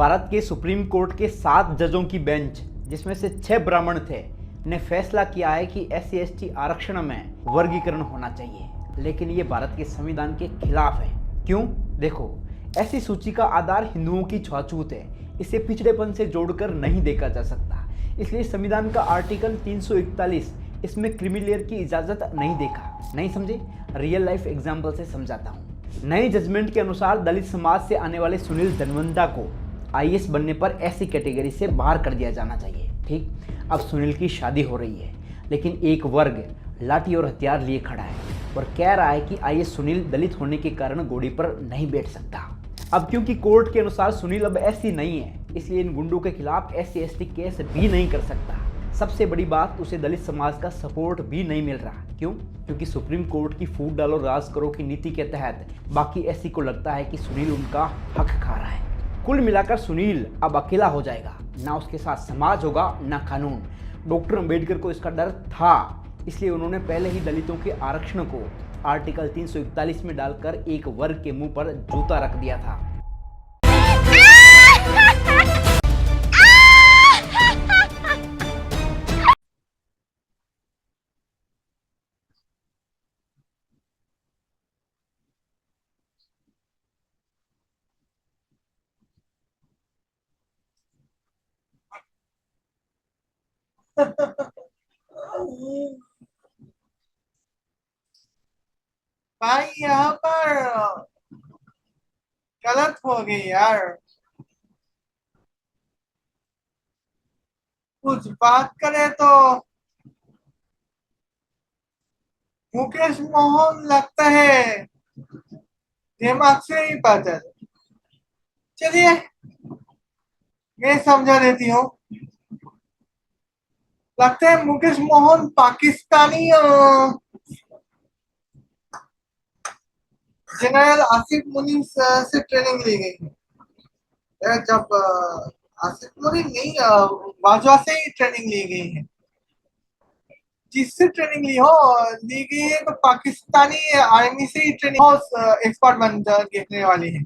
भारत के supreme court के 7 जजों की बेंच, जिसमें से 6 ब्राह्मण थे, ने फैसला किया है कि SC/ST आरक्षण में वर्गीकरण होना चाहिए। लेकिन ये भारत के संविधान के खिलाफ है। क्यों? देखो, ऐसी सूची का आधार हिंदुओं की छुआछूत है। इसे पिछड़ेपन से जोड़कर नहीं देखा जा सकता। इसलिए संविधान का आर्टिकल 341 इसमें क्रीमी की इजाजत नहीं देखा। नहीं समझे? रियल लाइफ एग्जाम्पल से समझाता हूँ। नई जजमेंट के अनुसार दलित समाज से आने वाले सुनील धनवंता को IAS बनने पर ऐसी कैटेगरी से बाहर कर दिया जाना चाहिए। ठीक, अब सुनील की शादी हो रही है, लेकिन एक वर्ग लाठी और हथियार लिए खड़ा है और कह रहा है कि IAS सुनील दलित होने के कारण घोड़ी पर नहीं बैठ सकता। अब क्योंकि कोर्ट के अनुसार सुनील अब SC नहीं है, इसलिए इन गुंडों के खिलाफ SC/ST केस भी नहीं कर सकता। सबसे बड़ी बात, उसे दलित समाज का सपोर्ट भी नहीं मिल रहा। क्यों? क्योंकि सुप्रीम कोर्ट की फूट डालो राज करो की नीति के तहत बाकी SC को लगता है कि सुनील उनका हक खा रहा है। कुल मिलाकर सुनील अब अकेला हो जाएगा। ना उसके साथ समाज होगा, ना कानून। डॉक्टर अंबेडकर को इसका डर था, इसलिए उन्होंने पहले ही दलितों के आरक्षण को आर्टिकल 341 में डालकर एक वर्ग के मुंह पर जूता रख दिया था। भाई यहाँ पर गलत हो गई यार। कुछ बात करें तो मुकेश मोहन लगता है दिमाग से ही पागल। चलिए, मैं समझा देती हूँ। लगता है मुकेश मोहन पाकिस्तानी जनरल आसिफ मुनीर से ट्रेनिंग ली गई है। जब आसिफ मुनीर नहीं, बाजवा से ही ट्रेनिंग ली गई है। जिससे ट्रेनिंग ली गई है, तो पाकिस्तानी आर्मी से ही ट्रेनिंग एक्सपर्ट बन देखने वाली है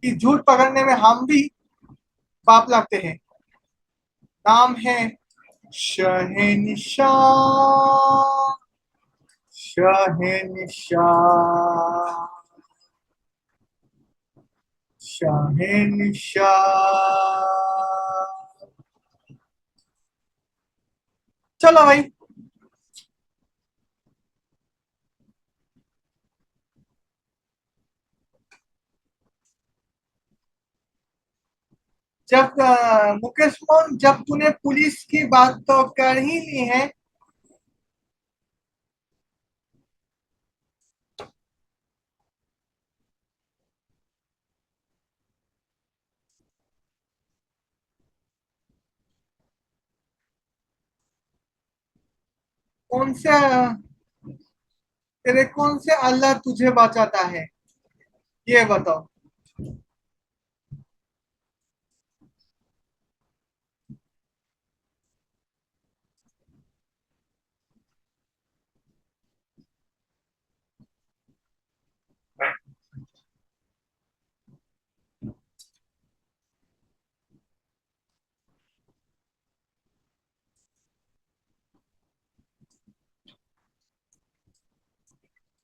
कि झूठ पकड़ने में हम भी पाप लगते हैं। नाम है शहनिशाह। शहनिशाह। शहनिशाह। चलो भाई। जब मुकेश मोहन, जब तूने पुलिस की बात तो कर ही ली है, कौन से तेरे कौन से अल्लाह तुझे बचाता है, ये बताओ।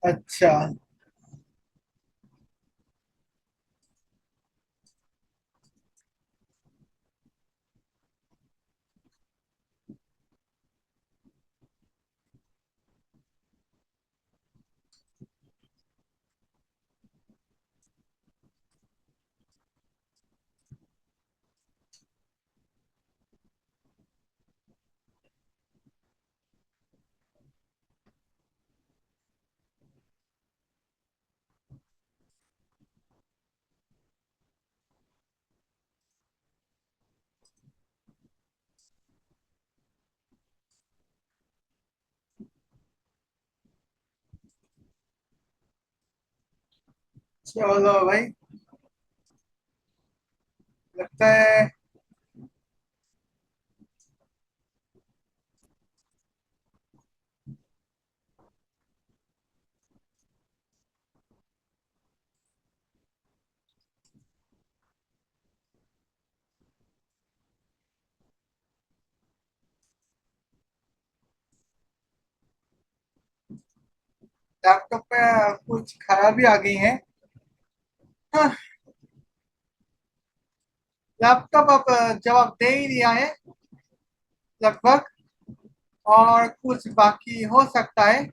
अच्छा। चलो भाई, लगता है लैपटॉप पे कुछ खराबी आ गई है। हाँ, लैपटॉप अब जवाब दे ही दिया है लगभग, और कुछ बाकी हो सकता है।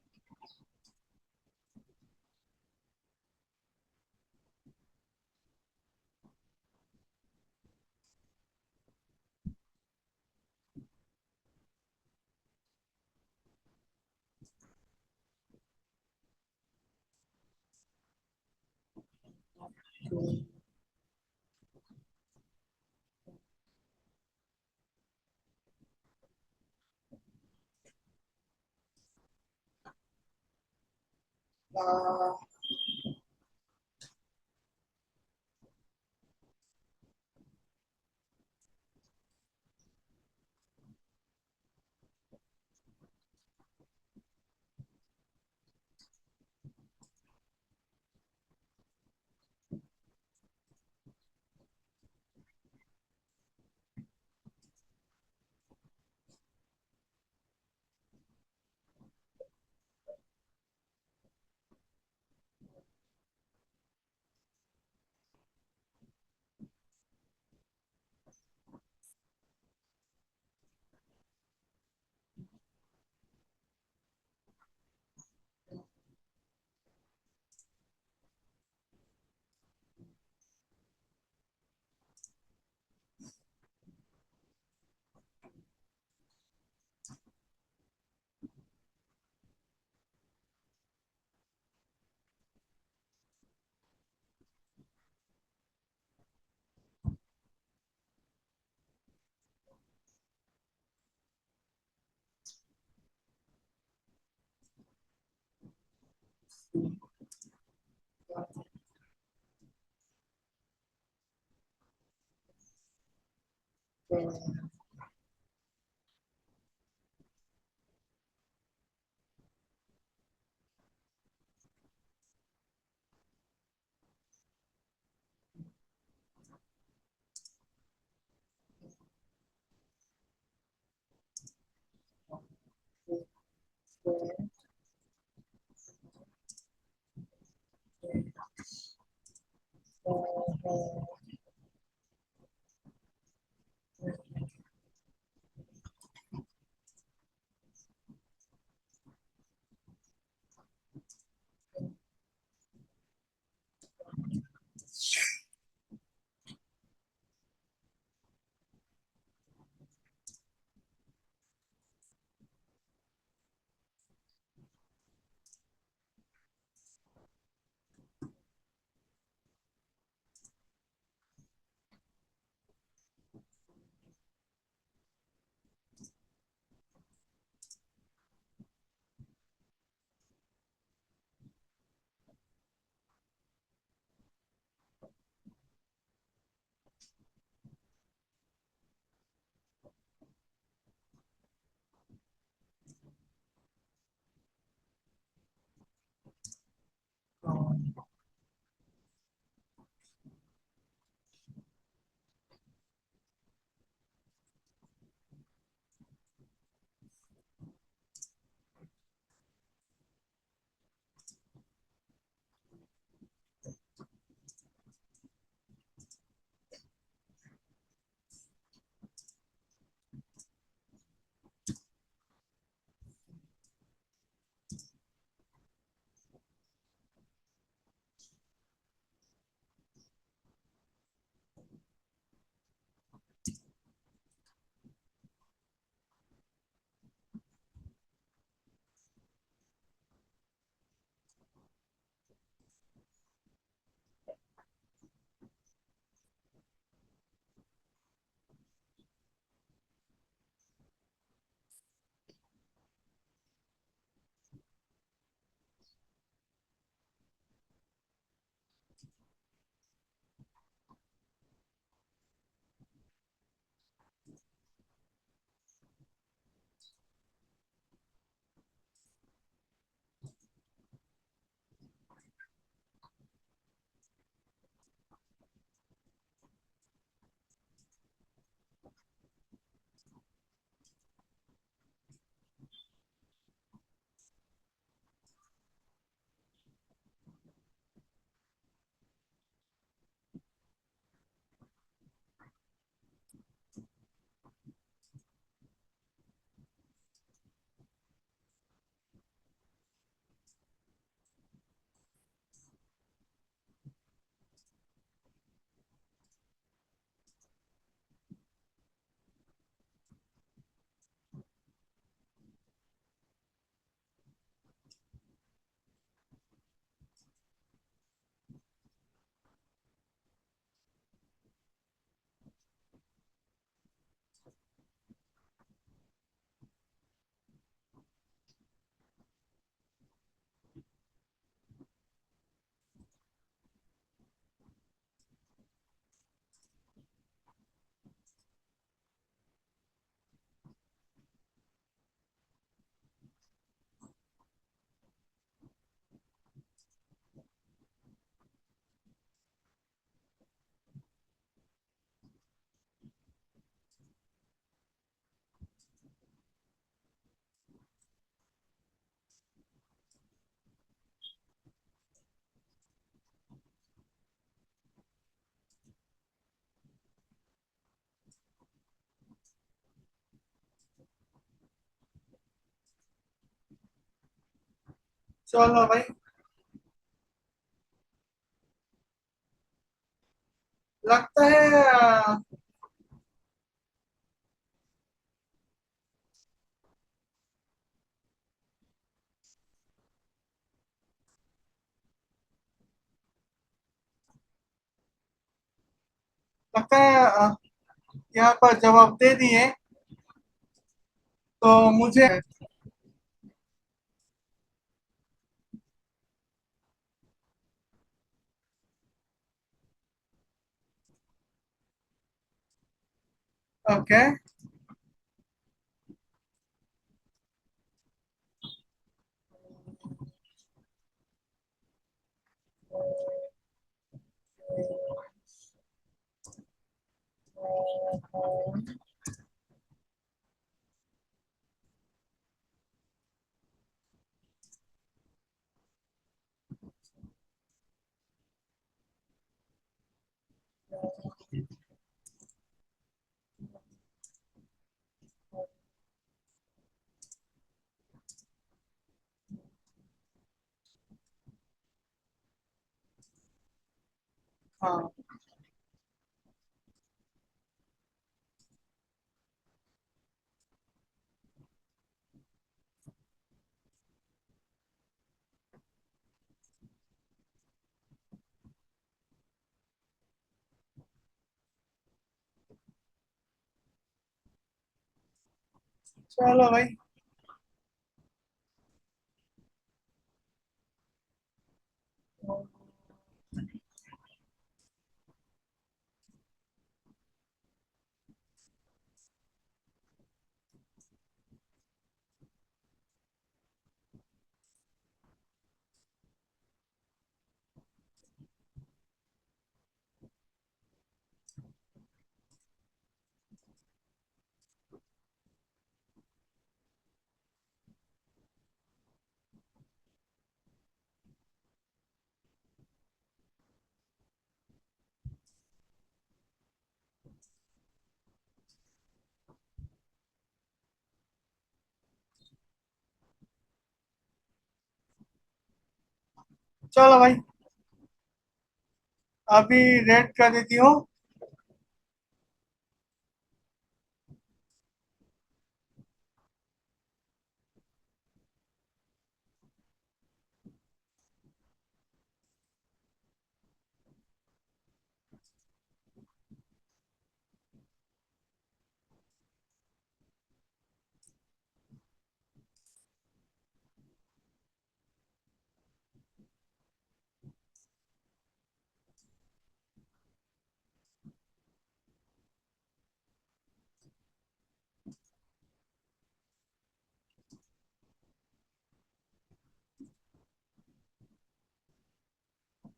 अ, चलो भाई। लगता है लगता है यहाँ पर जवाब दे दिए तो मुझे। ओके। हाँ। चलो भाई। चलो भाई, अभी रेड कर देती हूँ।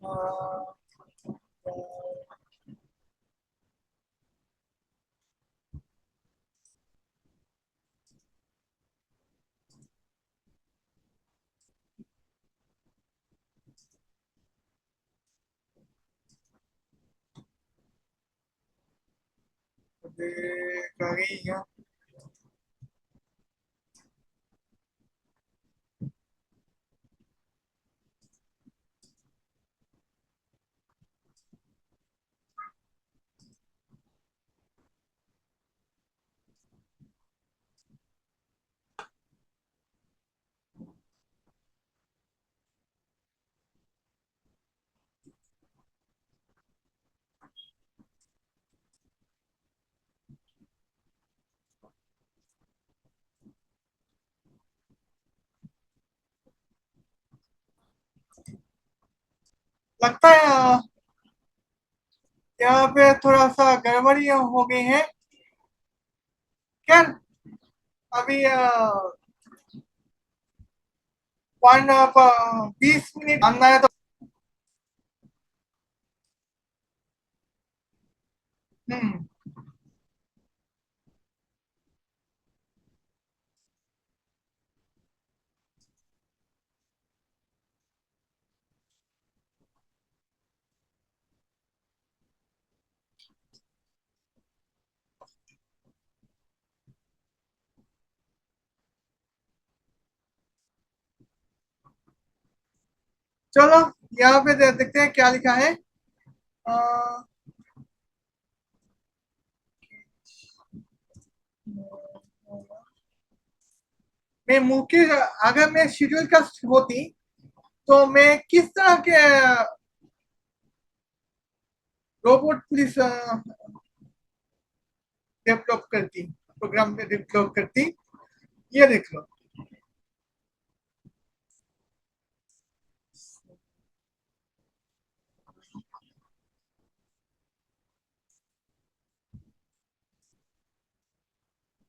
अ, अभी कर ही हूँ। लगता है यहाँ पे थोड़ा सा गड़बड़ी हो गई है क्या। अभी 20 मिनट आना है तो। हम्म। चलो यहाँ पे देखते हैं क्या लिखा है। अ, मैं मुख्य अगर मैं शेड्यूल का होती तो मैं किस तरह के रोबोट पुलिस डेवलप करती, प्रोग्राम में डेवलप करती, ये देख लो।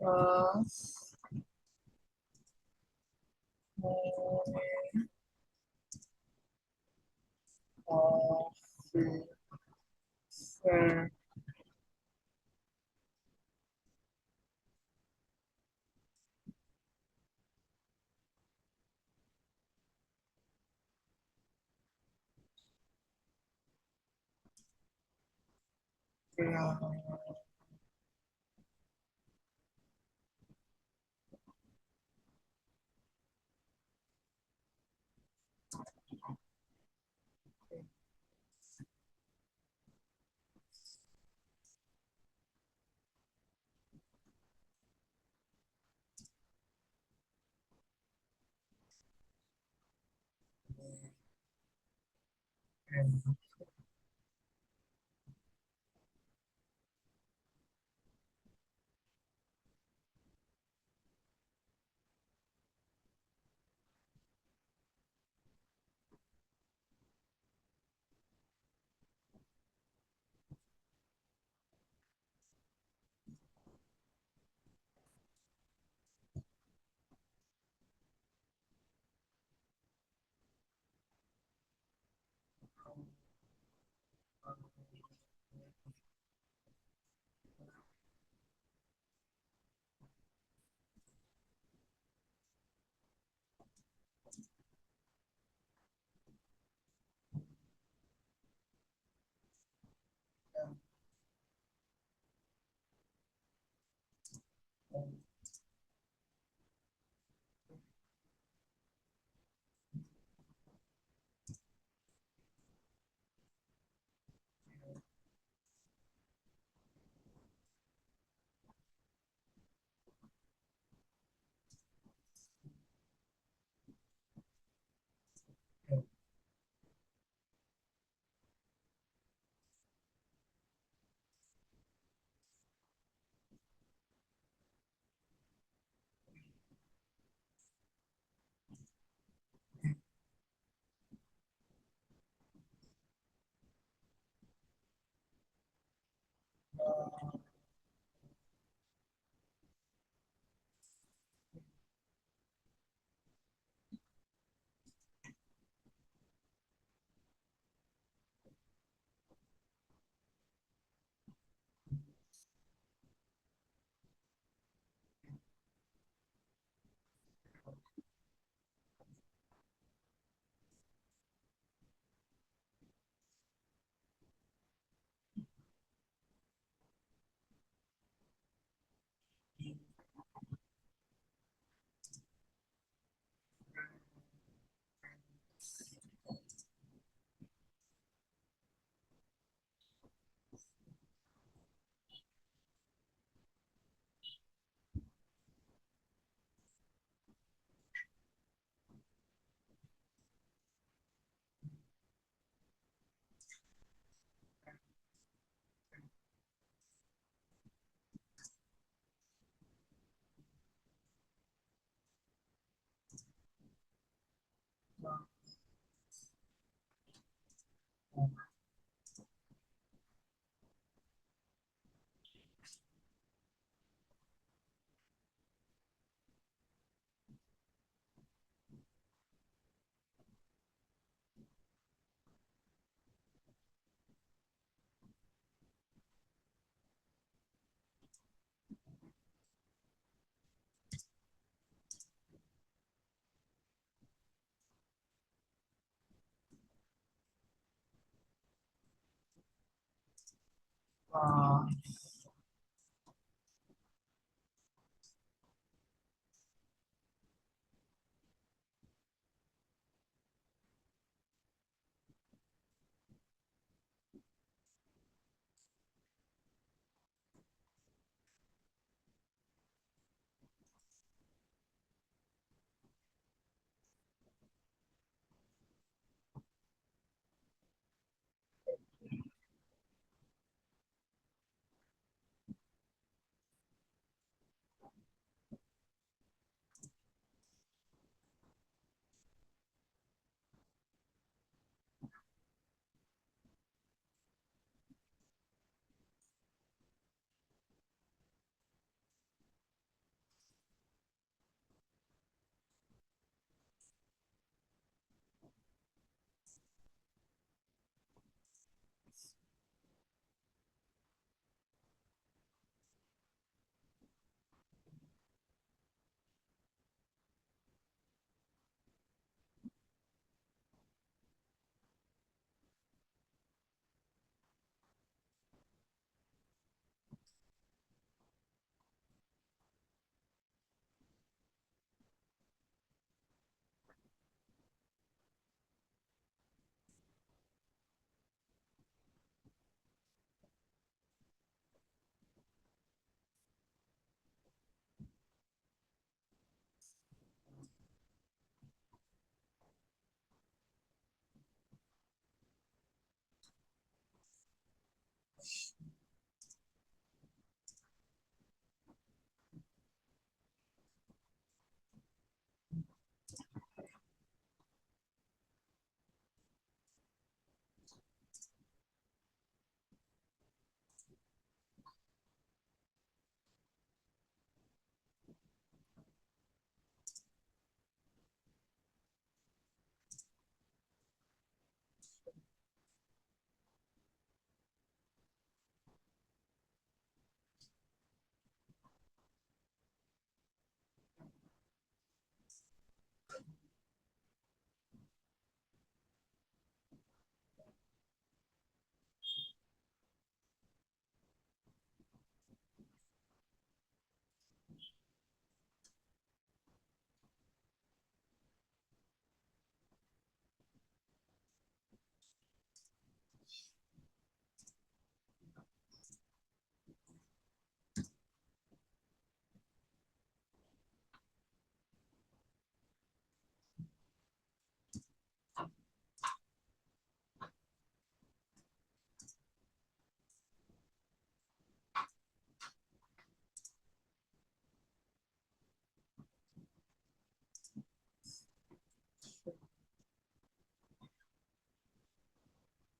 अ, ऑफिसर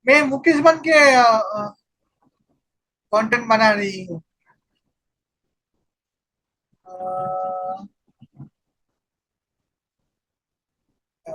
मैं मुकेश बन के कंटेंट बना रही हूँ। अ, अ,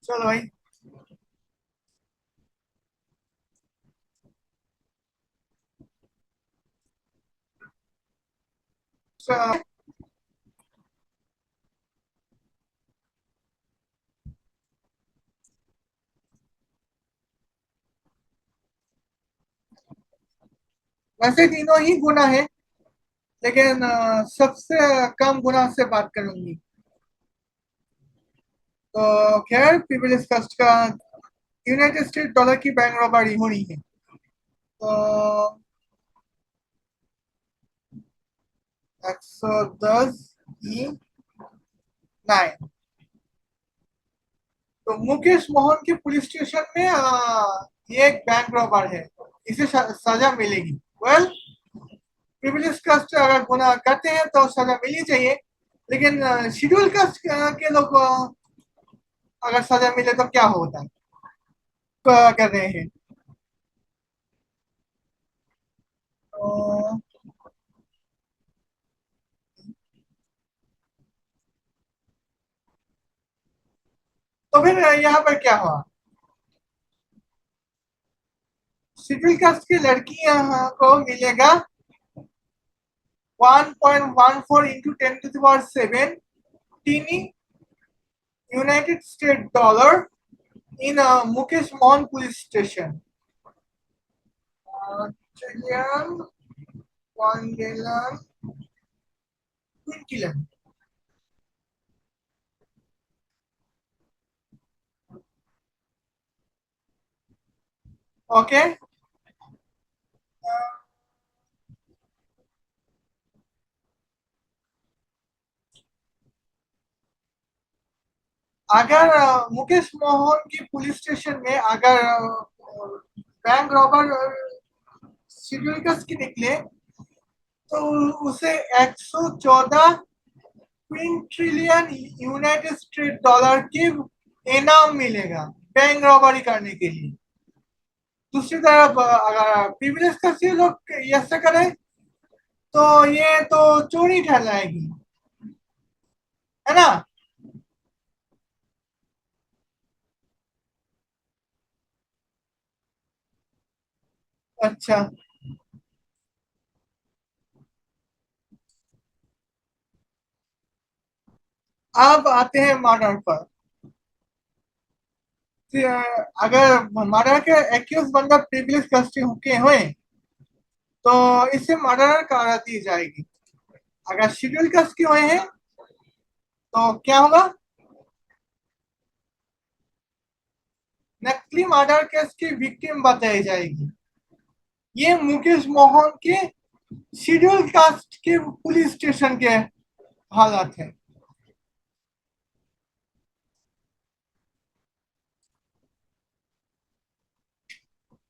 चलो भाई। च- वैसे तीनों ही गुना है, लेकिन सबसे कम गुना से बात करूंगी। तो खैर पीपल्स फर्स्ट का यूनाइटेड स्टेट डॉलर की बैंक रॉबरी हो रही है। तो 110E9। तो मुकेश मोहन के पुलिस स्टेशन में ये एक बैंक रॉबर है, इसे सजा मिलेगी। वेल, प्रिविलेज कास्ट अगर गुनाह करते हैं तो सजा मिलनी चाहिए, लेकिन शेड्यूल कास्ट के लोग अगर सजा मिले तो क्या होता है, कर रहे हैं। तो, तो फिर यहाँ पर क्या हुआ? शेड्यूल कास्ट की लड़की को मिलेगा 1.14 इंटू 10 to the power 7 टीनी United State dollar in Mukesh Mohan police station. Trillion, 1 billion, quintillion. Okay. अगर मुकेश मोहन की पुलिस स्टेशन में अगर बैंक रॉबर शेड्यूल कास्ट की निकले तो उसे 114 क्विंट्रिलियन यूनाइटेड स्टेट डॉलर के इनाम मिलेगा बैंक रॉबरी करने के लिए। दूसरी तरफ अगर प्रिविलेज कास्ट के लोग ऐसा करें तो ये तो चोरी ठहराएगी, है ना? अच्छा, अब आते हैं मर्डर पर। अगर मर्डर के एक्यूज बंदा प्रिविलेज कास्ट के हुए तो इसे मर्डर करा दी जाएगी। अगर शेड्यूल कास्ट के हुए हैं तो क्या होगा? नकली मर्डर केस की विक्टिम बताई जाएगी। ये मुकेश मोहन के शेड्यूल कास्ट के पुलिस स्टेशन के हालात है।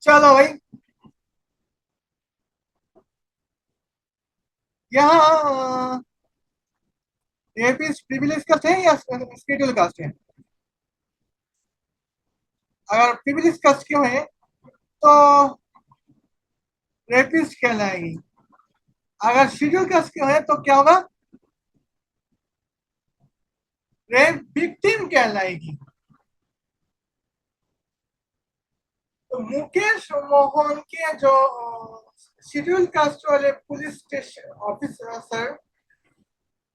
चलो भाई, यहाँ रेपिस्ट प्रिविलेज कास्ट है या शेड्यूल कास्ट है? अगर प्रिविलेज कास्ट के हुए तो रेपिस्ट कहलाएगी। अगर शेड्यूल कास्ट के हुए तो क्या होगा? रेप विक्टिम कहलाएगी। तो मुकेश मोहन के जो शेड्यूल कास्ट वाले पुलिस स्टेशन ऑफिसर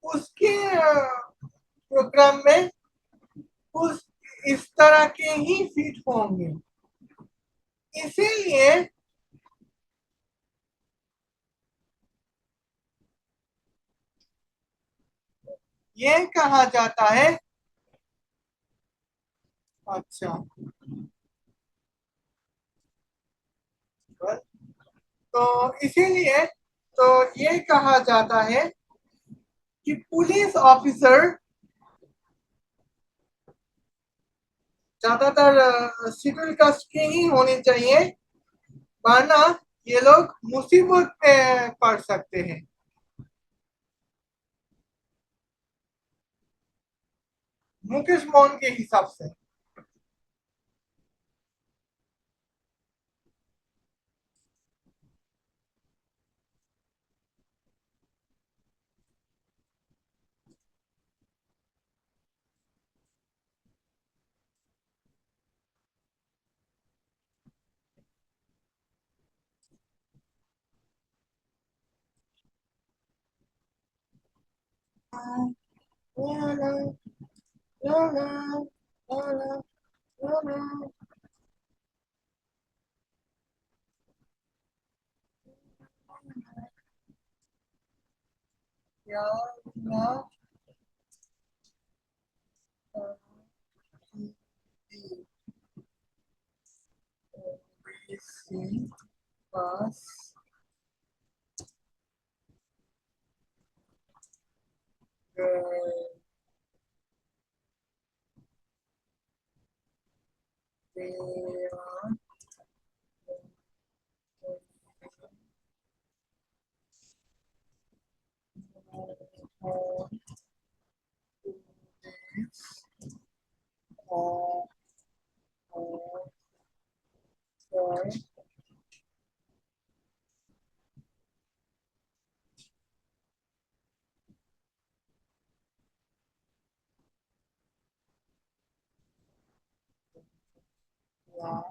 उसके प्रोग्राम में उस इस तरह के ही फीट होंगे, इसीलिए ये कहा जाता है। अच्छा, तो इसीलिए तो ये कहा जाता है कि पुलिस ऑफिसर ज्यादातर शेड्यूल कास्ट के ही होने चाहिए, वरना ये लोग मुसीबत में पड़ सकते हैं। मुकेश मोहन के हिसाब से। Yana D OBC plus Vera or or La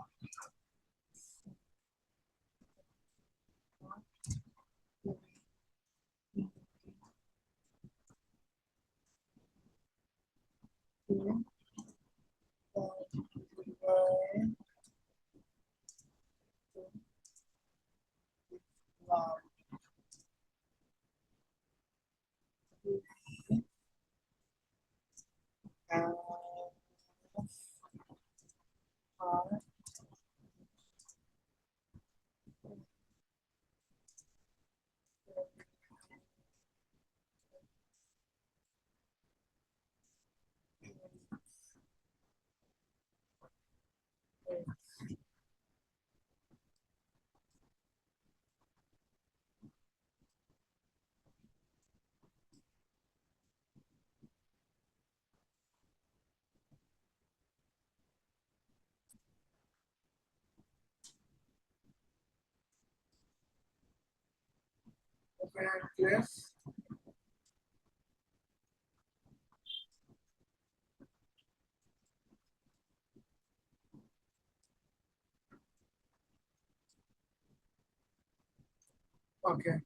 Yes. Okay.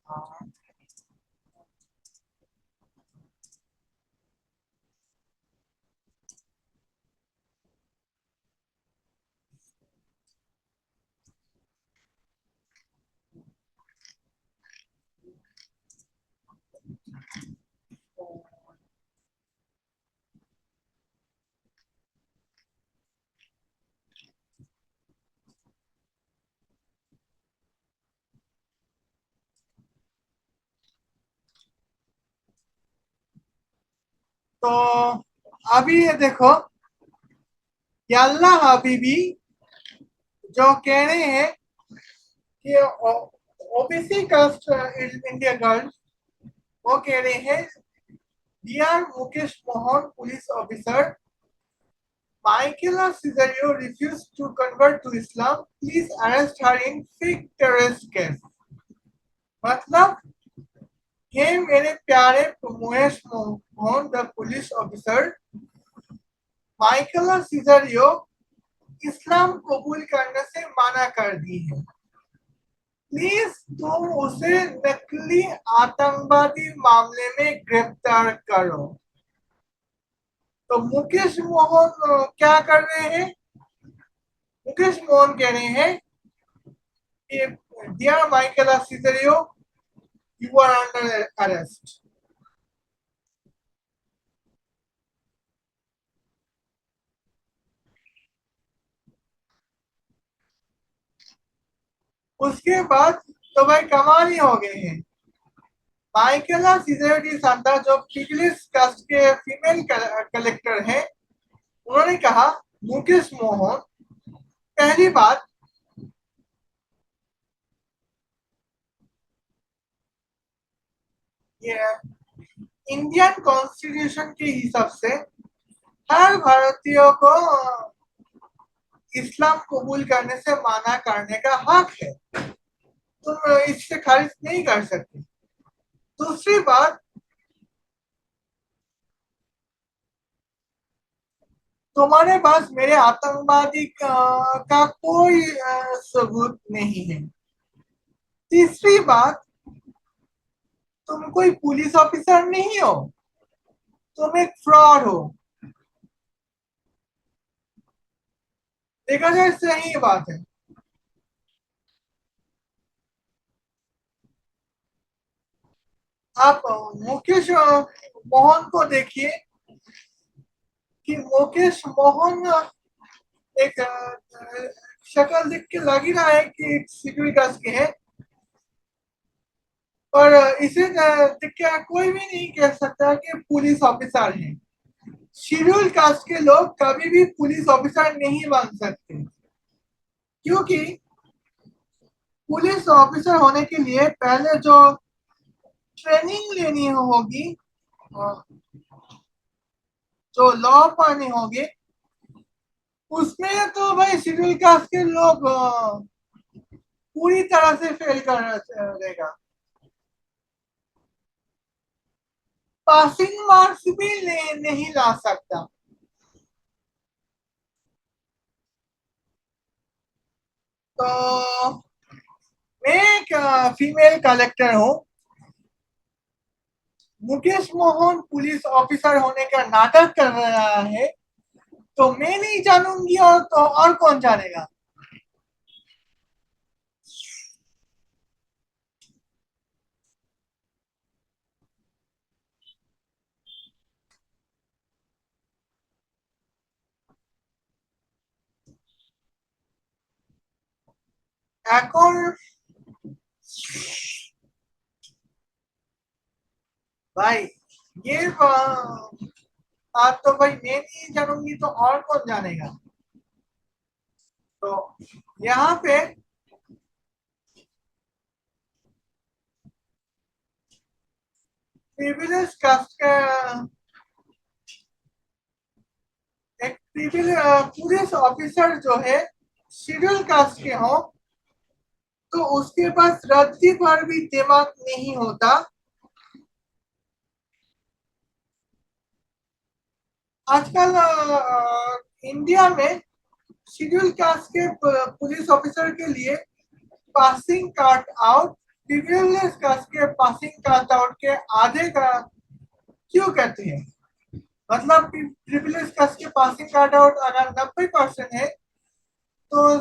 हाँ, तो अभी ये देखो, यल्ला हबीबी जो कह रहे हैं कि ओबीसी कास्ट इंडिया गर्ल, वो कह रहे हैं dear Mukesh Mohan police officer, Michaela Cesario refused to convert to Islam. Please arrest her in fake terrorist case. मतलब, हे मेरे प्यारे Mukesh Mohan the police officer, Michaela Cesario इस्लाम कबूल करने से मना कर दी है। प्लीज तुम उसे नकली आतंकवादी मामले में गिरफ्तार करो। तो मुकेश मोहन क्या कर रहे हैं? मुकेश मोहन कह रहे हैं कि dear Michaela Cesario, you are under arrest. उसके बाद तो भाई कमाल ही हो गए हैं। माइकेला सीजरियो सांता जो पीपल्स कास्ट के फीमेल कलेक्टर हैं, उन्होंने कहा मुकेश मोहन, पहली बात, ये इंडियन कॉन्स्टिट्यूशन के हिसाब से हर भारतीयों को इस्लाम कबूल करने से मना करने का हक है, तुम इससे खारिज नहीं कर सकते। दूसरी बात, तुम्हारे पास मेरे आतंकवादी का कोई सबूत नहीं है। तीसरी बात, तुम कोई पुलिस ऑफिसर नहीं हो, तुम एक फ्रॉड हो। देखा जाए सही बात है। आप मुकेश मोहन को देखिए कि मुकेश मोहन एक शक्ल देख के लग ही रहा है कि सिक्योरिटी गार्ड के है, पर इसे देख के कोई भी नहीं कह सकता कि पुलिस ऑफिसर है। शेड्यूल कास्ट के लोग कभी भी पुलिस ऑफिसर नहीं बन सकते, क्योंकि पुलिस ऑफिसर होने के लिए पहले जो ट्रेनिंग लेनी होगी, जो लॉ पढ़ने होंगे, उसमें तो भाई शेड्यूल कास्ट के लोग पूरी तरह से फेल कर देगा। पासिंग मार्क्स भी नहीं ला सकता। तो मैं एक फीमेल कलेक्टर हूँ, मुकेश मोहन पुलिस ऑफिसर होने का नाटक कर रहा है, तो मैं नहीं जानूंगी और तो और कौन जानेगा। এখন भाई ये बात तो भाई मैं नहीं जानूंगी तो और कौन जानेगा। तो यहाँ पे प्रिविलेज कास्ट का एक पुलिस ऑफिसर जो है शेड्यूल कास्ट के हो तो उसके पास रत्ती भर भी दिमाग नहीं होता। आजकल इंडिया में शेड्यूल कास्ट के पुलिस ऑफिसर के लिए passing card out privilege caste के पासिंग कार्ड आउट के आधे का क्यों कहते हैं? मतलब प्रिविलेज कास्ट के पासिंग कार्ड आउट अगर 90% है तो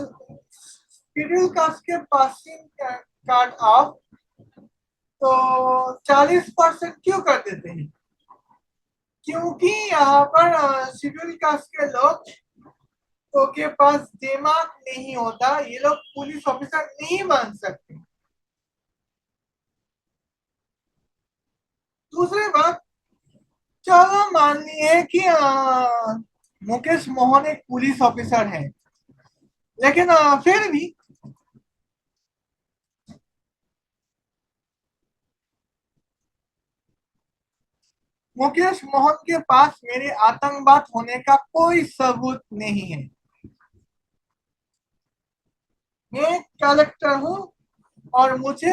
शेड्यूल कास्ट के पासिंग कार्ड आउट तो 40% क्यों कर देते हैं? क्योंकि यहाँ पर शेड्यूल कास्ट के लोग तो के पास दिमाग नहीं होता, ये लोग पुलिस ऑफिसर नहीं बन सकते। दूसरी बात, चलो मान लिए कि मुकेश मोहन एक पुलिस ऑफिसर है, लेकिन फिर भी मुकेश मोहन के पास मेरे आतंकवाद होने का कोई सबूत नहीं है। मैं कलेक्टर हूँ और मुझे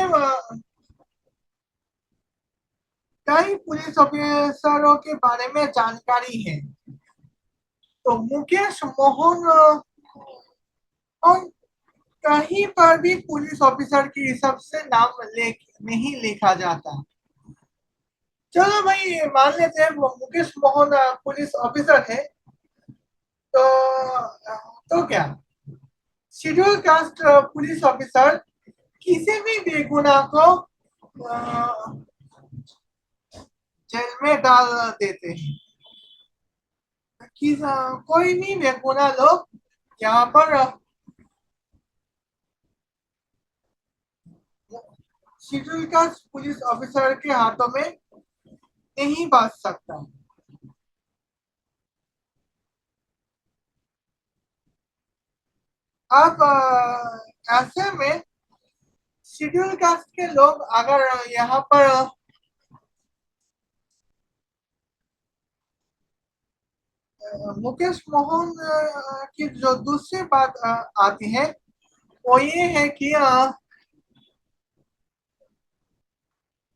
कई पुलिस ऑफिसरों के बारे में जानकारी है। तो मुकेश मोहन कहीं पर भी पुलिस ऑफिसर के हिसाब से नाम नहीं लिखा जाता। चलो भाई मान लेते हैं वो मुकेश मोहन पुलिस ऑफिसर है, तो क्या शेड्यूल कास्ट पुलिस ऑफिसर किसी भी बेगुनाह को जेल में डाल देते हैं कि कोई भी बेगुनाह लोग यहाँ पर शेड्यूल कास्ट पुलिस ऑफिसर के हाथों में नहीं बच सकता। अब ऐसे में शेड्यूल कास्ट के लोग अगर यहाँ पर मुकेश मोहन की जो दूसरी बात आती है वो ये है कि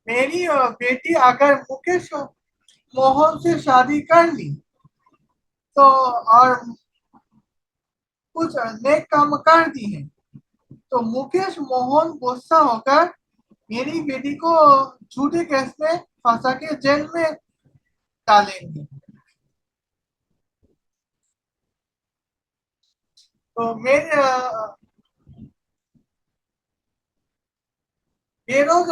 मेरी बेटी अगर मुकेश मोहन से शादी कर ली तो और कुछ नेक काम कर दी है तो मुकेश मोहन गुस्सा होकर मेरी बेटी को झूठे केस में फंसा के जेल में डालेंगे। तो मेरे बेरोज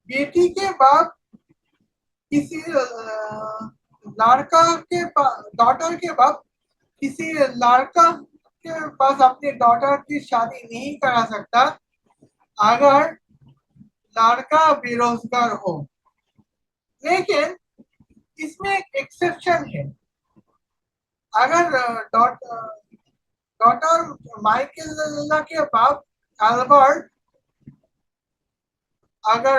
बेटी के बाप किसी लड़का के डॉटर के बाप किसी लड़का के पास अपनी डॉटर की शादी नहीं करा सकता अगर लड़का बेरोजगार हो। लेकिन इसमें एक एक्सेप्शन है, अगर डॉटर माइकल के बाप एल्बर्ट अगर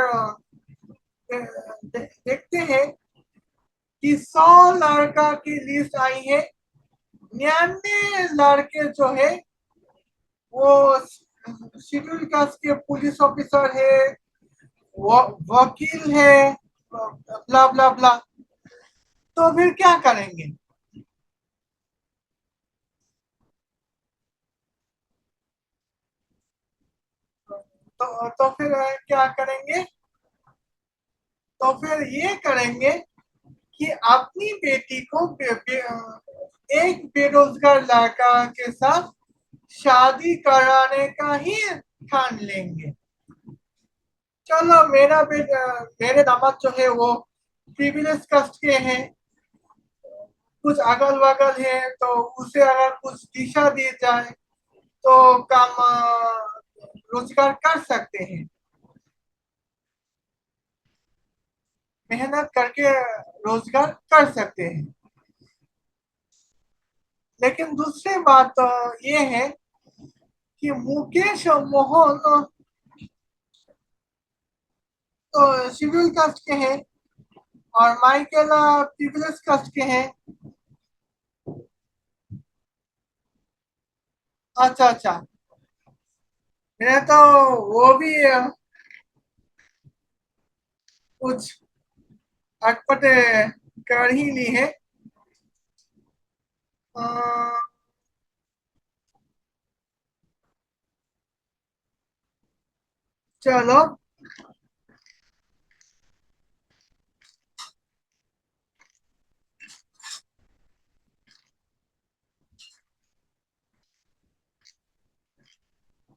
देखते हैं कि 100 लड़का की लिस्ट आई है, 99 लड़के जो है वो शेड्यूल कास्ट के पुलिस ऑफिसर है, वो वकील है, ब्ला ब्ला ब्ला, तो फिर क्या करेंगे? तो फिर क्या करेंगे? तो फिर ये करेंगे कि अपनी बेटी को एक बेरोजगार लड़का के साथ शादी कराने का ही ठान लेंगे। चलो मेरे दामाद जो है वो प्रिविलेज कास्ट के हैं, कुछ अगल बगल है, तो उसे अगर कुछ दिशा दी जाए तो काम रोजगार कर सकते हैं, मेहनत करके रोजगार कर सकते हैं। लेकिन दूसरी बात ये है कि मुकेश मोहन तो शेड्यूल कास्ट के हैं और माइकल प्रिविलेज कास्ट के हैं। अच्छा अच्छा, मैंने तो वो भी कुछ अटपटे कर ही ली है। अ, चलो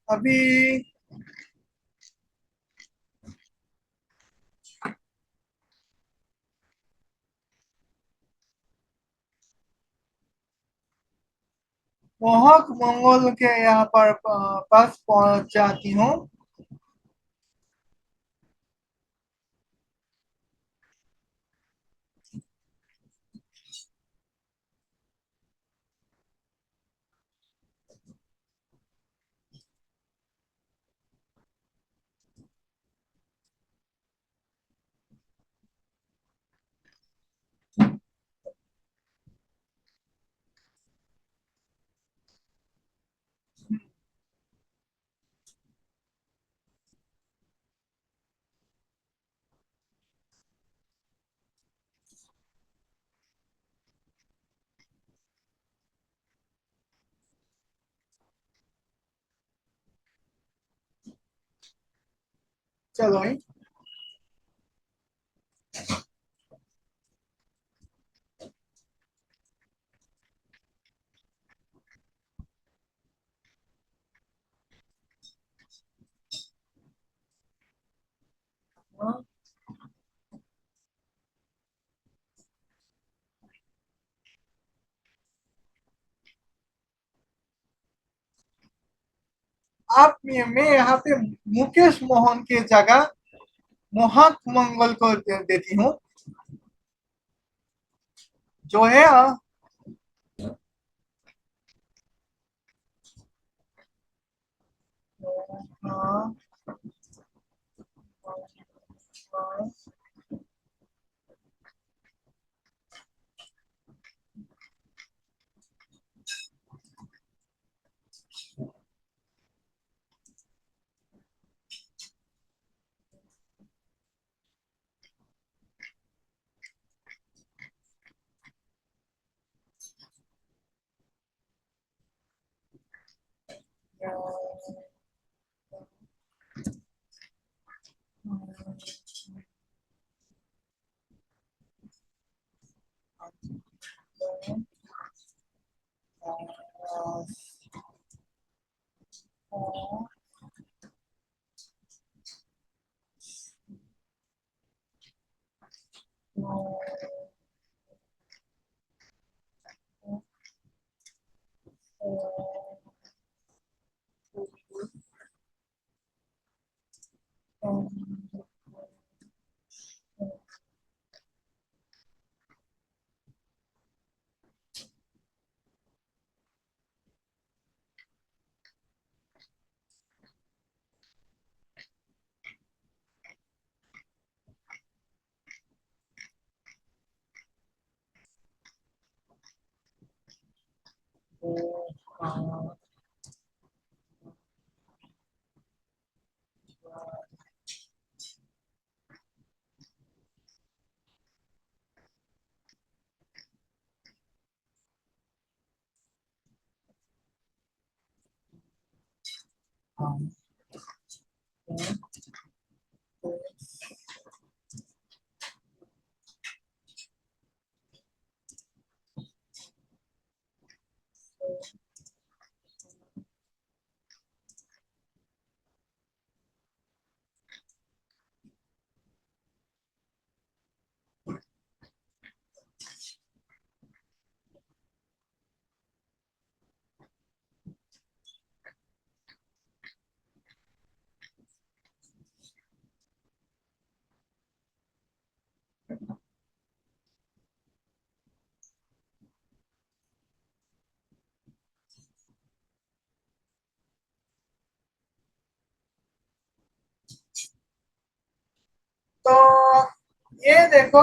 अभी मोहक मंगोल के यहाँ पर पास पहुंच जाती हूँ। चलो ही। आप मैं यहाँ पे मुकेश मोहन की जगह मोहक मंगल को देती हूँ, जो है हाँ, हाँ, ये देखो,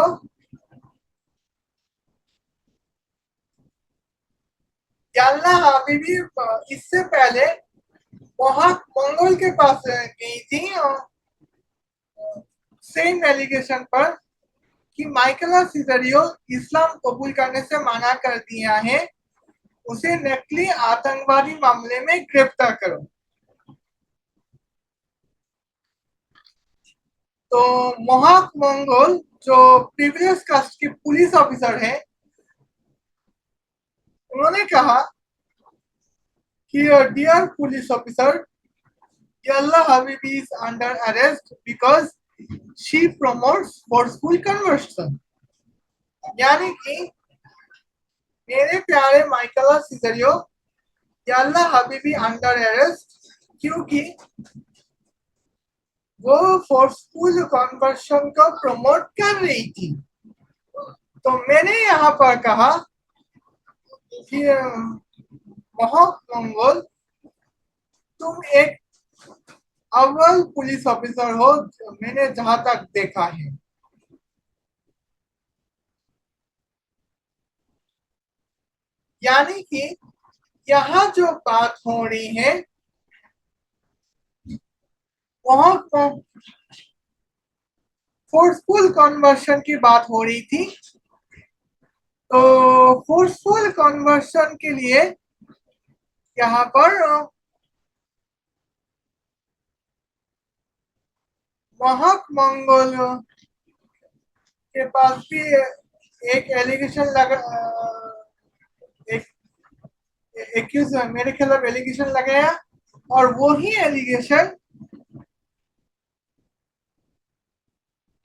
याल्ला हबीबी इससे पहले वहां मंगोल के पास गई थी सेम एलिगेशन पर कि माइकला सिजरियो इस्लाम कबूल करने से मना कर दिया है, उसे नकली आतंकवादी मामले में गिरफ्तार करो। तो मोहाक मंगोल जो प्रीवियस कास्ट के पुलिस ऑफिसर है, उन्होंने कहा कि dear police officer, Yalla Habibi is under arrest because she promotes forceful conversion। यानी कि मेरे प्यारे माइकला सिजरियो, यल्ला हबीबी अंडर अरेस्ट क्योंकि वो फोर्सफुल कन्वर्शन को प्रमोट कर रही थी। तो मैंने यहाँ पर कहा कि मोहक मंगोल, तुम एक अव्वल पुलिस ऑफिसर हो मैंने जहां तक देखा है। यानी कि यहाँ जो बात हो रही है वहां फोर्सफुल कन्वर्शन की बात हो रही थी। तो फोर्सफुल कन्वर्शन के लिए यहाँ पर महक मंगोल के पास भी एक एलिगेशन लगा, एक एक्यूज मेरे खिलाफ एलिगेशन लगाया, और वही एलिगेशन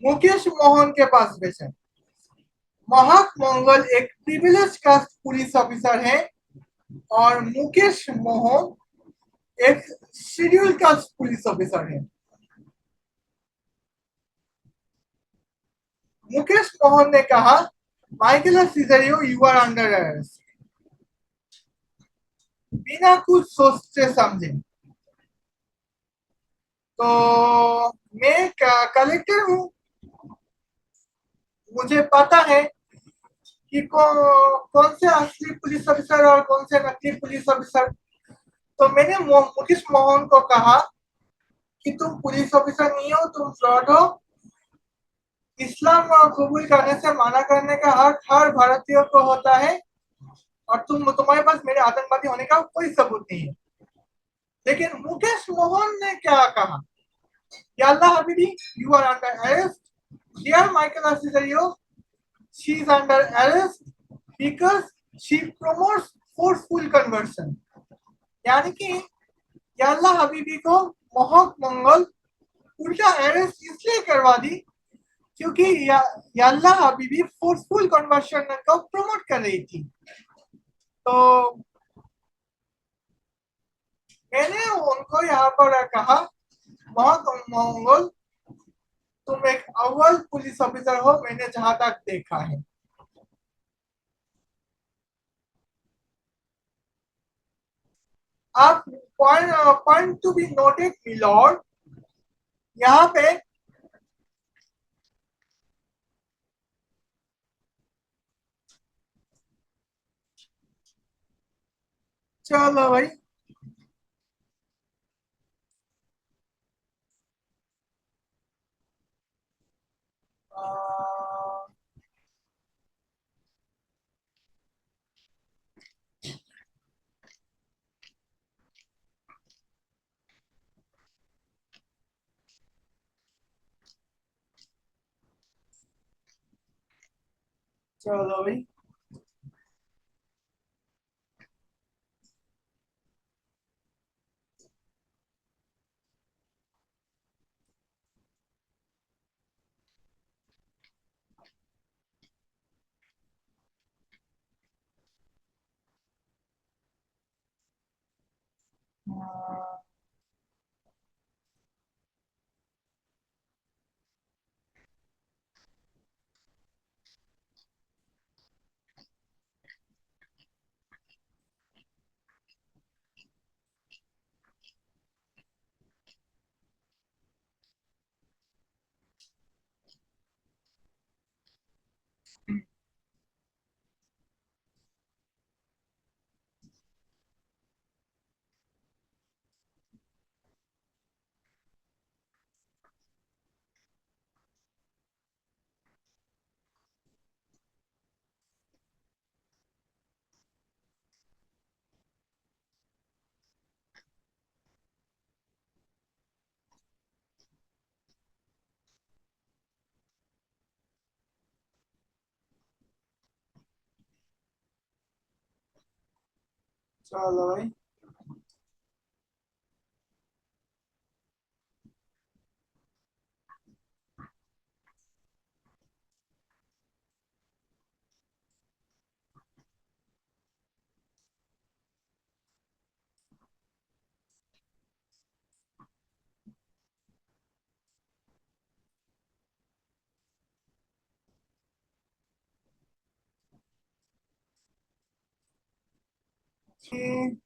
मुकेश मोहन के पास भेजा। महक मंगल एक प्रिविलेज कास्ट पुलिस ऑफिसर है और मुकेश मोहन एक शेड्यूल कास्ट पुलिस ऑफिसर है। मुकेश मोहन ने कहा, Michael Cesario, you are under arrest, बिना कुछ सोचते समझे। तो मैं कलेक्टर हूं, मुझे पता है कि कौन से असली पुलिस ऑफिसर और कौन से नकली पुलिस ऑफिसर। तो मैंने मुकेश मोहन को कहा कि तुम पुलिस ऑफिसर नहीं हो, तुम फ्रॉड हो। इस्लाम कबूल करने से मना करने का हक हर भारतीय को होता है, और तुम्हारे पास मेरे आतंकवादी होने का कोई सबूत नहीं है। लेकिन मुकेश मोहन ने क्या कहा, याल्ला हबीबी, you are under arrest, dear Michael Cesario, she is under arrest because she promotes forceful conversion. यानी कि याल्ला हबीबी को मोहक मंगल उल्टा अरेस्ट इसलिए करवा दी क्योंकि याल्ला हबीबी फोर्सफुल कन्वर्शन को प्रमोट कर रही थी। तो मैंने उनको यहाँ पर कहा, मोहक मंगल, तुम एक अव्वल पुलिस ऑफिसर हो मैंने जहां तक देखा है। आप point to be noted milord, यहाँ पे चलो भाई, चलो भाई। चलो भाई। कि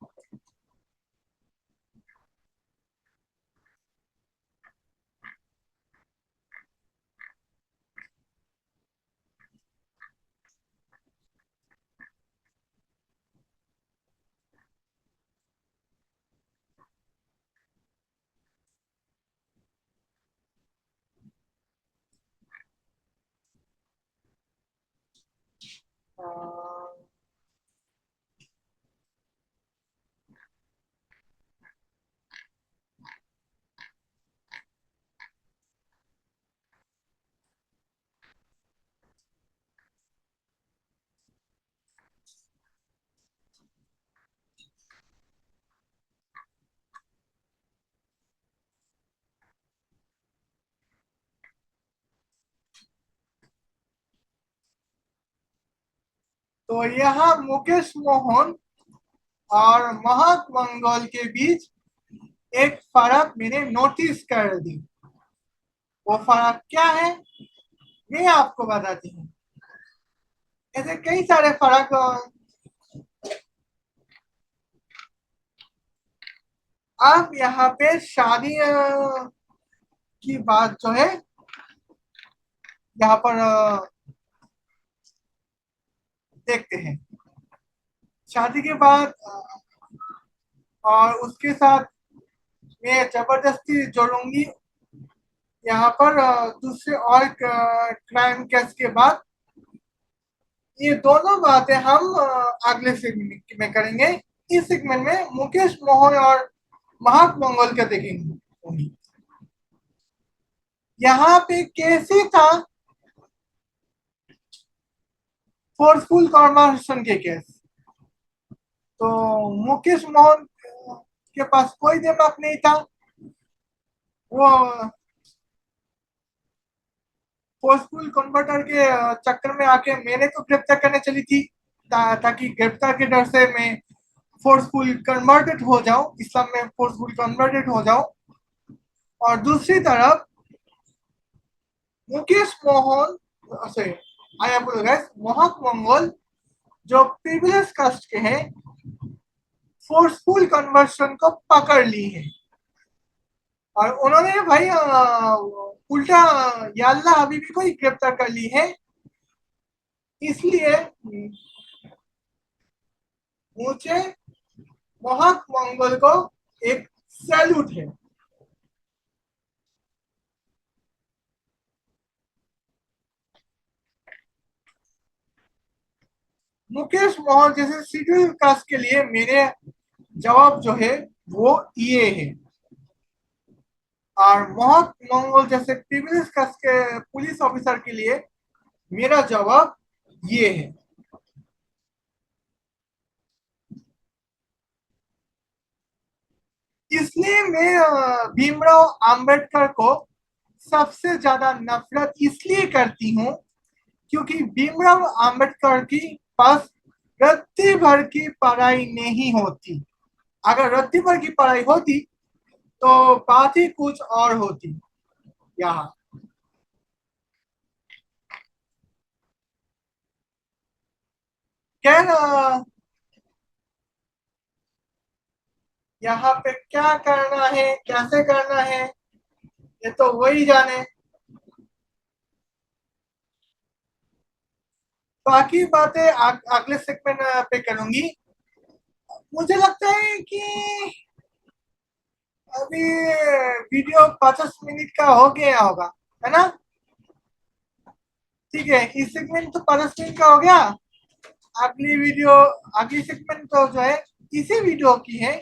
अ, तो यहाँ मुकेश मोहन और महक मंगल के बीच एक फर्क मैंने नोटिस कर दी। वो फर्क क्या है, मैं आपको बताती हूँ। ऐसे कई सारे फर्क। अब यहाँ पे शादी की बात जो है, यहाँ पर देखते हैं। शादी के बाद और उसके साथ मैं जबरदस्ती जोड़ूंगी यहाँ पर दूसरे और क्राइम केस के बाद। ये दोनों बातें हम अगले सेगमेंट में करेंगे। इस सेगमेंट में मुकेश मोहन और महक मंगल का देखेंगे। यहाँ पे कैसे था फोर्सफुल कॉन्वर्सेशन के केस। तो मुकेश मोहन के पास कोई दिमाग नहीं था। वो फोर्सफुल कन्वर्टर के चक्कर में आके मैंने को गिरफ्तार करने चली थी, ताकि गिरफ्तार के डर से मैं फोर्सफुल कन्वर्टेड हो जाऊं, इस्लाम में फोर्सफुल कन्वर्टेड हो जाऊं। और दूसरी तरफ Mukesh Mohan, sorry I apologise, Mehak Mangal जो प्रिविलेज कास्ट के हैं, फोर्सफुल कन्वर्शन को पकड़ ली है। और उन्होंने भाई उल्टा या अल्लाह हबीबी को ही गिरफ्तार कर ली है। इसलिए मुझे महक मंगल को एक सैल्यूट है। मुकेश मोहन जैसे शेड्यूल कास्ट के लिए मेरे जवाब जो है वो ये है। और महक मंगल जैसे प्रिविलेज कास्ट के पुलिस ऑफिसर के लिए मेरा जवाब ये है। इसलिए मैं भीमराव अंबेडकर को सबसे ज्यादा नफरत इसलिए करती हूँ क्योंकि भीमराव अंबेडकर की पास रत्ती भर की पढ़ाई नहीं होती। अगर रत्ती भर की पढ़ाई होती तो बात ही कुछ और होती। यहाँ क्या यहाँ पे क्या करना है, कैसे करना है, ये तो वही जाने। बाकी बातें अगले सेगमेंट पे करूंगी। मुझे लगता है कि अभी वीडियो 50 मिनट का हो गया होगा, है ना? ठीक है, इस सेगमेंट तो 50 मिनट का हो गया। अगली वीडियो, अगली सेगमेंट तो जो है इसी वीडियो की है,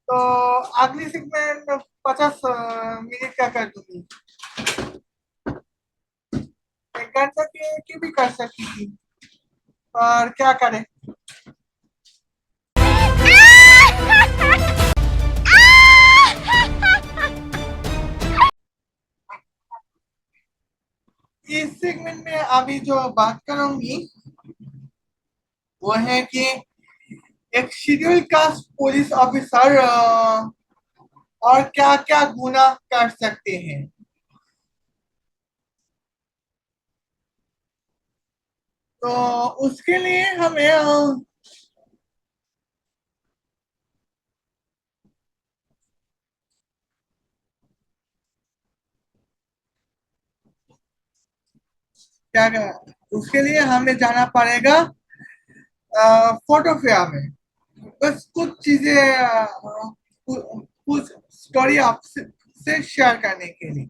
तो अगली सेगमेंट 50 मिनट का कर दूंगी। एक घंटा की भी कर सकती थी, और क्या करें। इस सेगमेंट में अभी जो बात करूंगी वो है कि एक शेड्यूल कास्ट पुलिस ऑफिसर और क्या क्या गुनाह कर सकते हैं। तो उसके लिए हमें उसके लिए हमें जाना पड़ेगा फोटोफिया में। बस कुछ चीजें कुछ स्टोरी आपसे शेयर करने के लिए।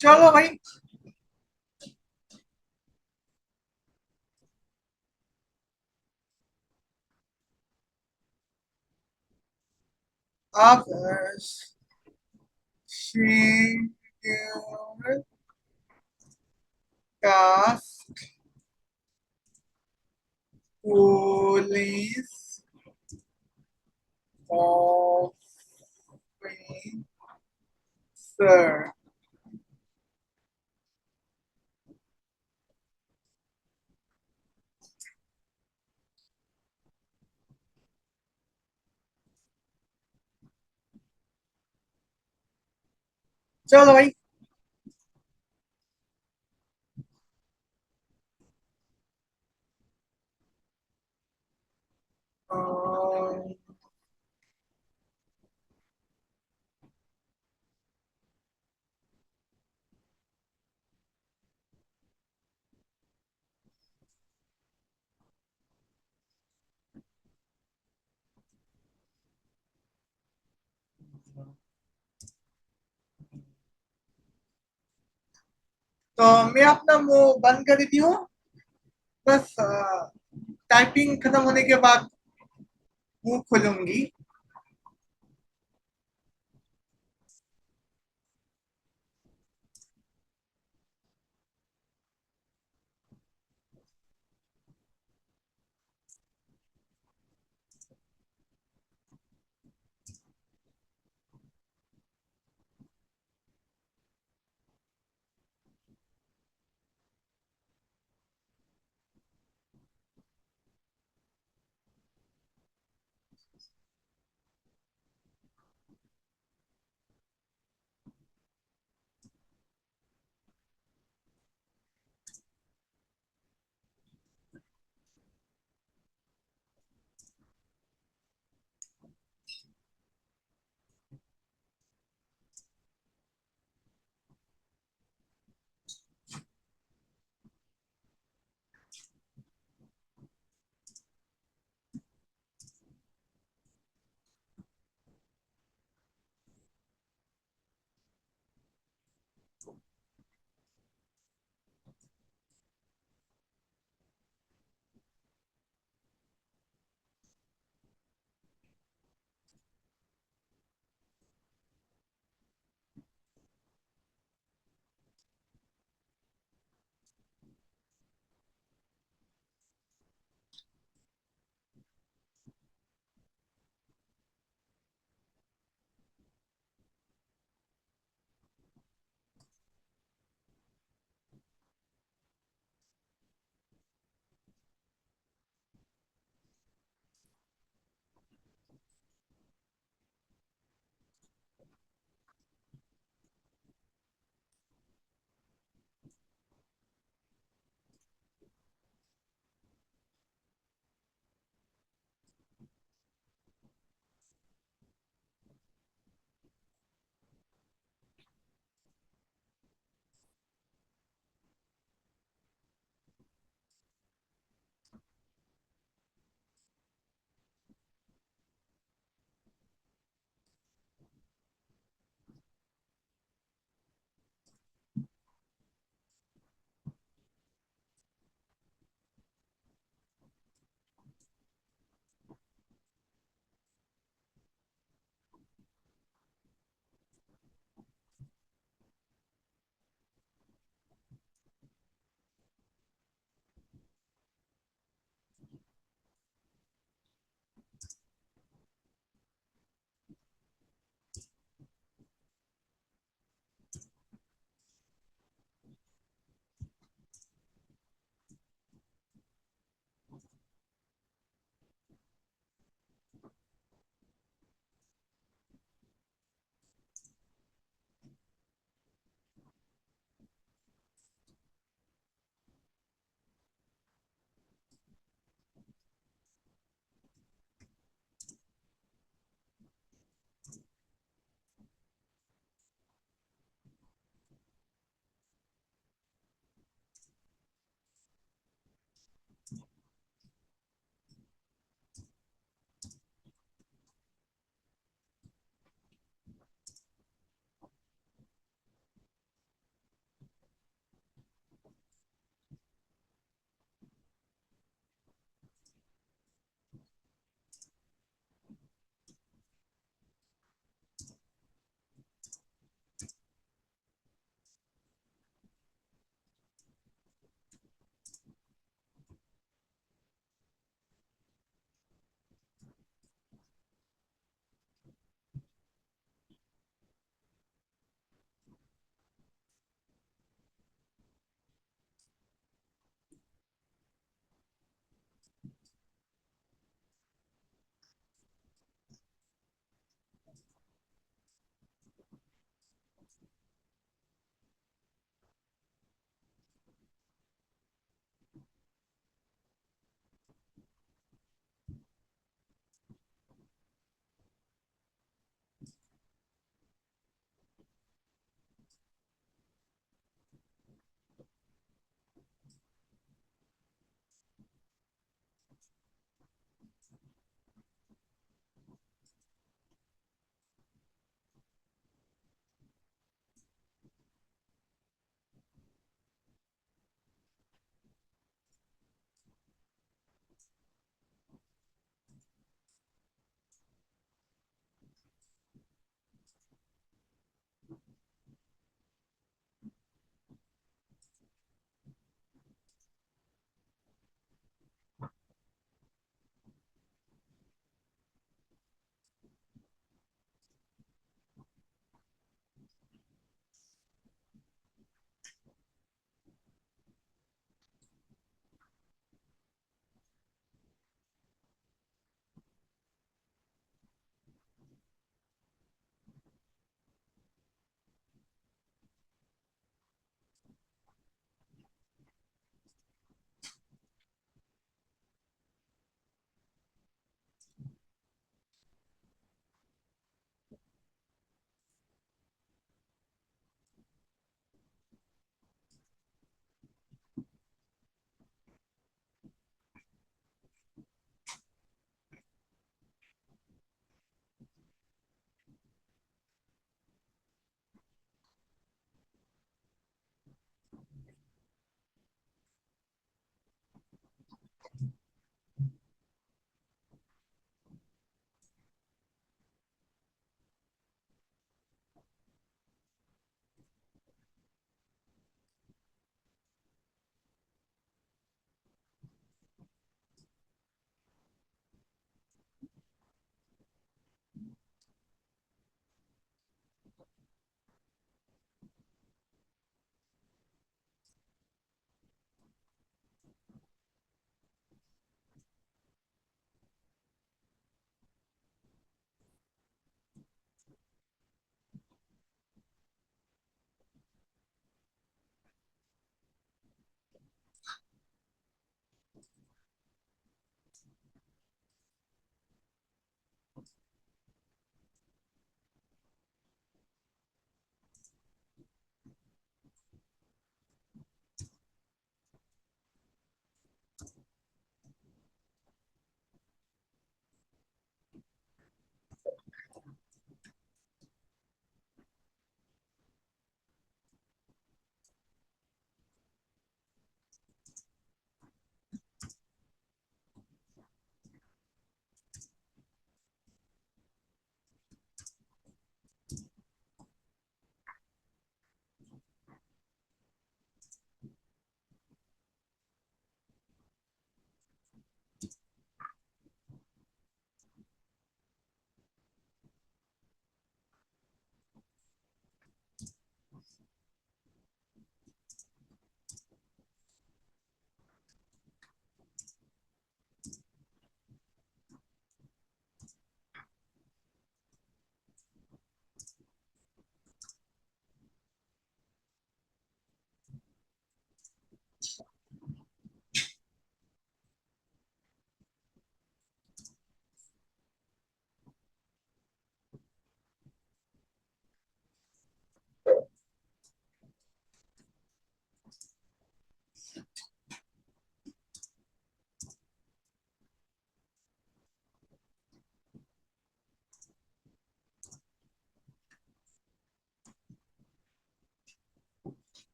चलो भाई। आप शेड्यूल कास्ट पुलिस ऑफिसर। चलो भाई। अ, तो मैं अपना मुंह बंद कर देती हूँ। बस टाइपिंग खत्म होने के बाद मुंह खोलूंगी।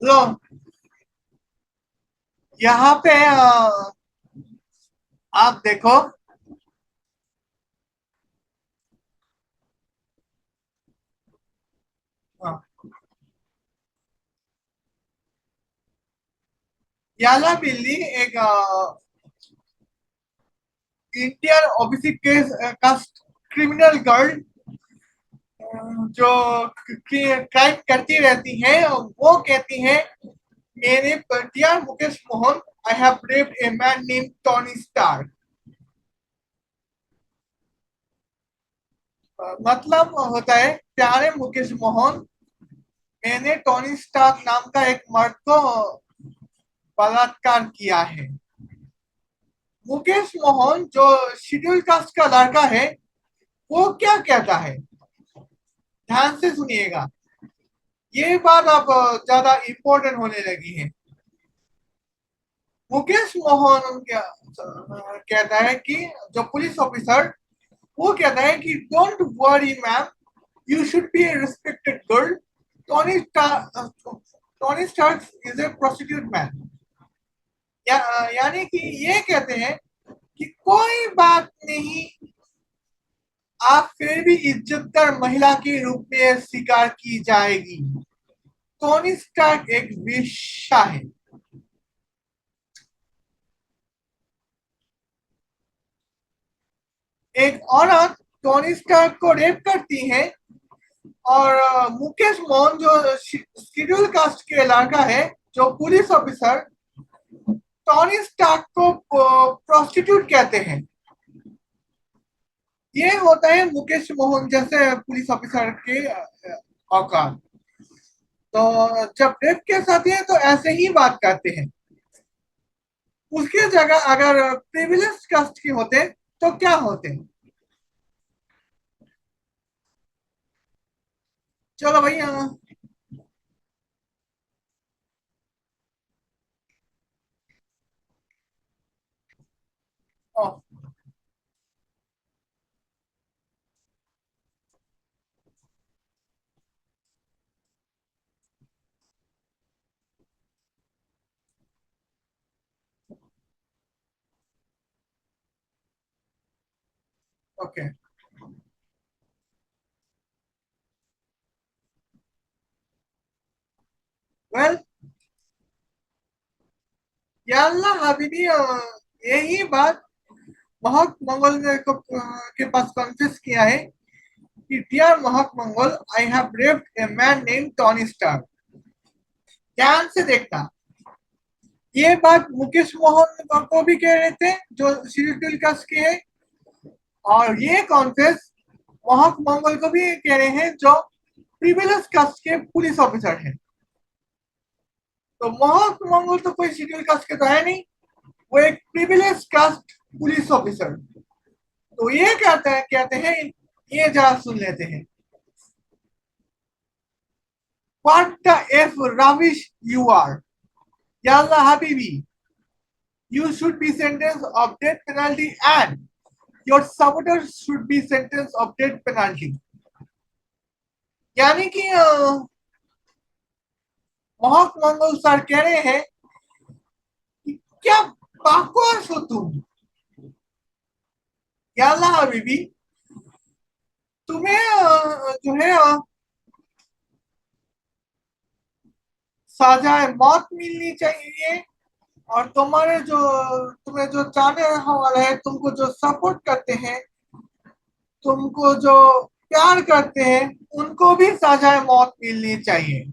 लो यहाँ पे आप देखो, हाँ, याला बिल्ली एक Indian OBC case caste criminal girl जो क्राइम करती रहती है, वो कहती है मेरे dear Mukesh Mohan, I have raped a man name Tony Star. मतलब होता है प्यारे मुकेश मोहन, मैंने टोनी स्टार नाम का एक मर्द को बलात्कार किया है। मुकेश मोहन जो शेड्यूल कास्ट का लड़का है, वो क्या कहता है, ध्यान से सुनिएगा, ये बात अब ज्यादा इम्पोर्टेंट होने लगी है। मुकेश मोहन क्या कहता है कि जो पुलिस ऑफिसर, वो कहता है कि don't worry ma'am, you should be a respected girl, Tony Tony Stark is a prostitute man. यानी कि ये कहते हैं कि कोई बात नहीं, आप फिर भी इज्जतदार महिला के रूप में स्वीकार की जाएगी। टोनी स्टार्क एक वेश्या है। एक औरत टोनी स्टार्क को रेप करती है और मुकेश मोहन जो शेड्यूल कास्ट के लड़का है, जो पुलिस ऑफिसर, टोनी स्टार्क को प्रोस्टिट्यूट कहते हैं। ये होता है मुकेश मोहन जैसे पुलिस ऑफिसर के औकात। तो जब रेप केस आते हैं तो ऐसे ही बात करते हैं। उसके जगह अगर प्रिविलेज कास्ट के होते तो क्या होते। चलो भैया। ओके, वेल याल्ला हबीबी, यही बात महक मंगल ने के पास कन्फेस किया है कि dear Mahak Mangal, I have raped a man name Tony Star. ध्यान से देखना, ये बात मुकेश मोहन को भी कह रहे थे जो शेड्यूल कास्ट के है, और ये कॉन्फेस महक मंगल को भी कह रहे हैं जो प्रिविलेज कास्ट के पुलिस ऑफिसर हैं। तो महक मंगल तो कोई शेड्यूल कास्ट के तो है नहीं, वो एक प्रिविलेज कास्ट पुलिस ऑफिसर। तो ये कहते हैं, ये जरा सुन लेते हैं। What the F rubbish you are, Yalla Habibi. You should be sentenced of death penalty and your supporters should be sentenced of death penalty। यानी कि महक मंगल सर कह रहे हैं कि क्या बकवास हो तुम, याल्ला हबीबी, तुम्हें जो है सजाए मौत मिलनी चाहिए, और तुम्हारे जो तुम्हें जो चाहने वाले हैं, तुमको जो सपोर्ट करते हैं, तुमको जो प्यार करते हैं, उनको भी सजाए मौत मिलनी चाहिए।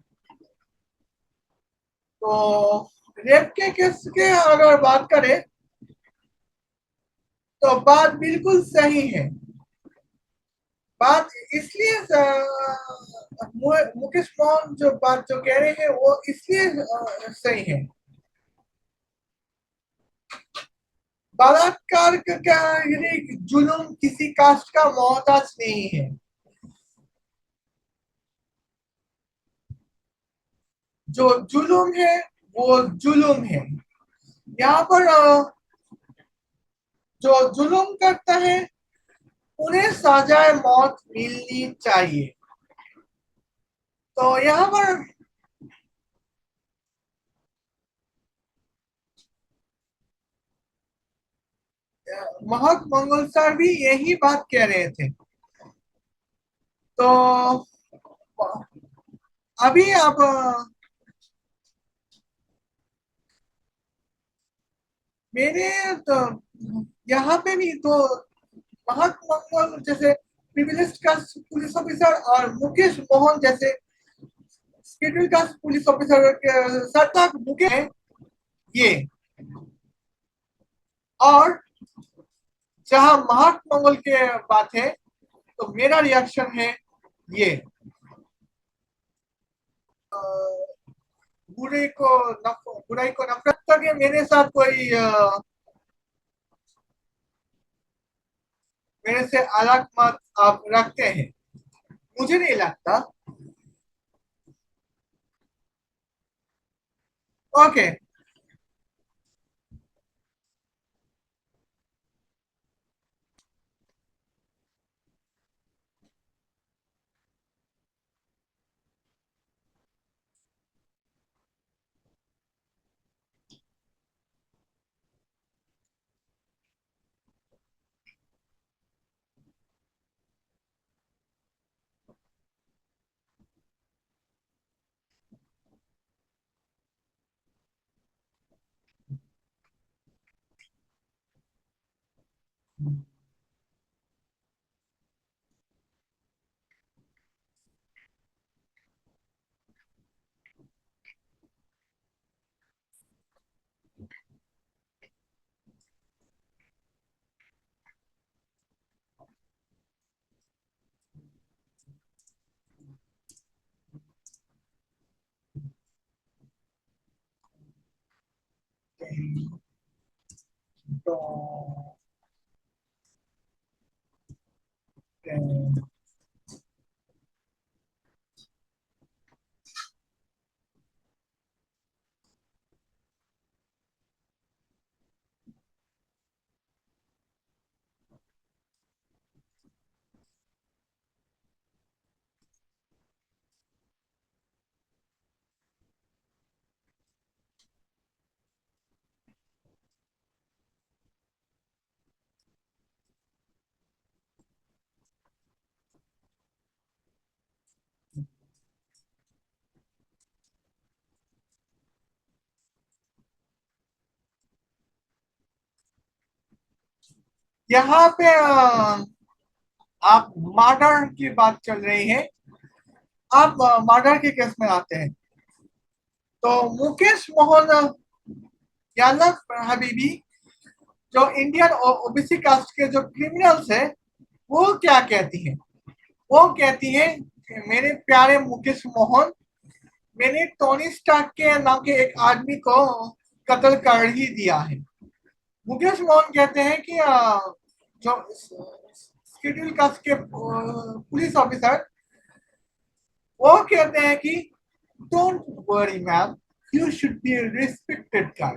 तो रेप के केस के अगर बात करें तो बात बिल्कुल सही है। बात इसलिए मुकेश मोहन जो बात जो कह रहे हैं वो इसलिए सही है। बलात्कार का जुल्म किसी कास्ट का मोहताज नहीं है। जो जुल्म है वो जुल्म है। यहाँ पर जो जुल्म करता है उन्हें सजाए मौत मिलनी चाहिए। तो यहाँ पर महक मंगल सर भी यही बात कह रहे थे। तो अभी अब मेरे तो यहाँ पे भी तो महक मंगल जैसे प्रिविलेज कास्ट पुलिस ऑफिसर और मुकेश मोहन जैसे शेड्यूल कास्ट पुलिस ऑफिसर के सर तक मुकेश ये, और जहां महक मंगल के बात है तो मेरा रिएक्शन है ये, बुराई को नफरत करके मेरे साथ कोई मेरे से अलग मत आप रखते हैं, मुझे नहीं लगता। ओके। तो यहाँ पे आप मर्डर की बात चल रही है, आप मर्डर के केस में आते हैं तो मुकेश मोहन यादव हबीबी जो इंडियन ओबीसी कास्ट के जो क्रिमिनल्स है वो क्या कहती है, वो कहती है कि मेरे प्यारे मुकेश मोहन, मैंने टोनी स्टार्क के नाम के एक आदमी को कत्ल कर ही दिया है। मुकेश मोहन कहते हैं कि जो शेड्यूल कास्ट के पुलिस ऑफिसर वो कहते हैं कि don't worry ma'am, you should be respected guy,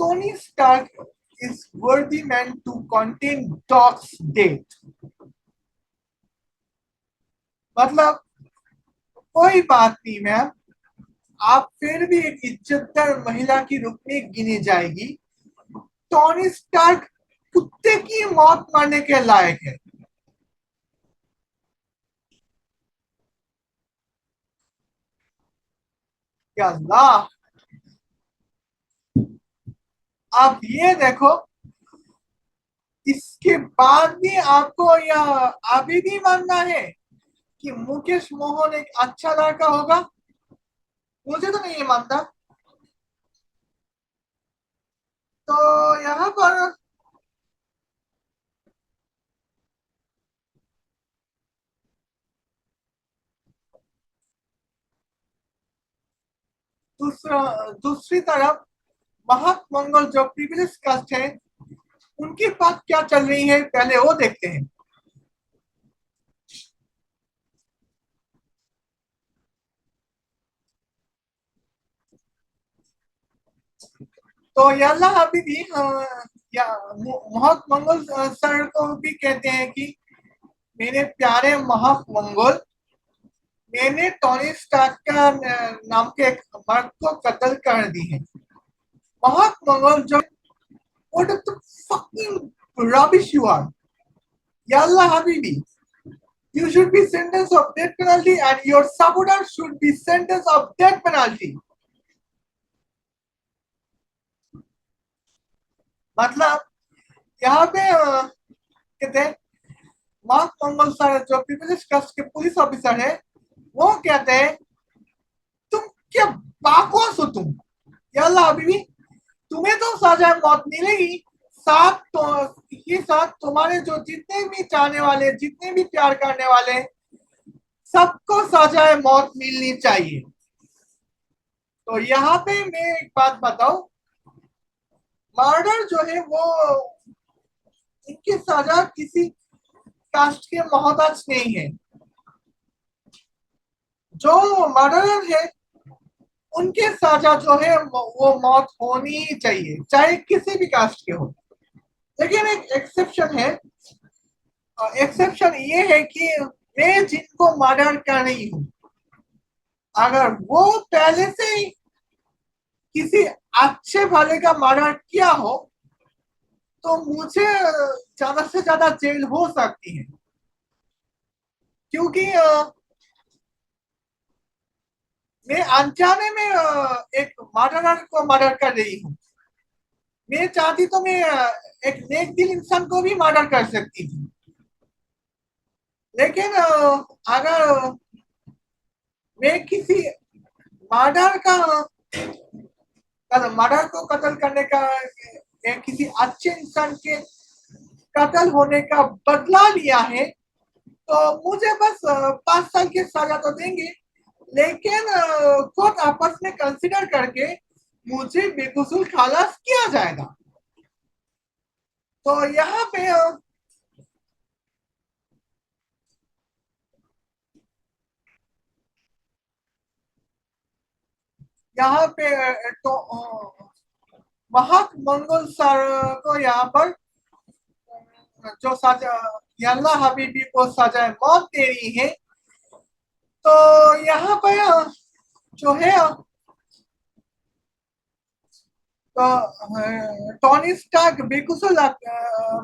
Tony Stark is worthy man to contain dogs death. मतलब कोई बात नहीं मैम, आप फिर भी एक इज्जतदार महिला की रूप में गिनी जाएगी। टोनी स्टार्क कुत्ते की मौत मारने के लायक है। या अल्लाह, आप ये देखो, इसके बाद भी आपको यह अभी भी मानना है कि मुकेश मोहन एक अच्छा लड़का होगा? मुझे तो नहीं मानता। तो यहाँ पर दूसरी तरफ महक मंगल जो प्रिविलेज कास्ट है उनकी बात क्या चल रही है पहले वो देखते हैं। तो यल्ला अभी भी या महक मंगल सर को भी कहते हैं कि मेरे प्यारे महक मंगल, मैंने टोनी स्टार्क का नाम के एक मर्द को कत्ल कर दी है। महक मंगल जो What the fucking rubbish you are. Yalla Habibi. You should be sentenced of death penalty and your supporter should be sentenced of death penalty. मतलब यहाँ पे कहते हैं मार्क मंगल सर जो पीपल्स ट्रस्ट के पुलिस ऑफिसर है वो कहते हैं तुम क्या बकवास हो तुम यल्ला हबीबी तुम्हें तो सजा मौत मिलेगी साथ तो ये साथ तुम्हारे जो जितने भी चाहने वाले जितने भी प्यार करने वाले सबको सजाए मौत मिलनी चाहिए तो यहाँ पे मैं एक बात बताऊं मर्डर जो है वो इनकी सजा किसी कास्ट के मोहताज नहीं है जो मर्डरर है उनके सजा जो है वो मौत होनी ही चाहिए चाहे किसी भी कास्ट के हो लेकिन एक एक्सेप्शन है एक्सेप्शन ये है कि मैं जिनको मर्डर कर रही हूं अगर वो पहले से ही किसी अच्छे वाले का मर्डर किया हो तो मुझे ज्यादा से ज्यादा जेल हो सकती है क्योंकि मैं अनजाने में एक मर्डरर को मर्डर कर रही हूँ मैं चाहती तो मैं एक नेक दिल इंसान को भी मर्डर कर सकती थी लेकिन अगर मैं किसी मर्डर का मर्डर को कत्ल करने का किसी अच्छे इंसान के कत्ल होने का बदला लिया है तो मुझे बस 5 साल की सजा तो देंगे लेकिन कोर्ट आपस में कंसिडर करके मुझे बेकसूर खलास किया जाएगा तो यहाँ पे यहाँ पे तो महक मंगल सर को यहाँ पर जो सजा यल्ला हबीबी को सजा मौत दे रही है तो यहाँ पर जो है तो टोनी स्टार्क बेकसूर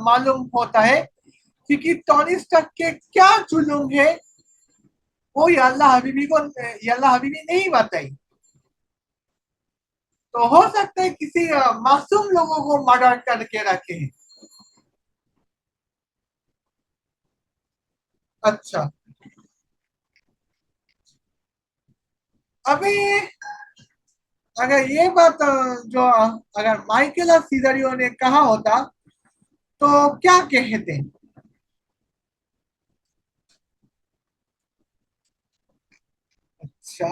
मालूम होता है क्योंकि टोनी स्टार्क के क्या जुल्म है वो यल्ला हबीबी नहीं बताई तो हो सकता है किसी मासूम लोगों को मर्डर करके रखे हैं अच्छा अभी अगर ये बात जो अगर माइकल सीजरियो ने कहा होता तो क्या कहते अच्छा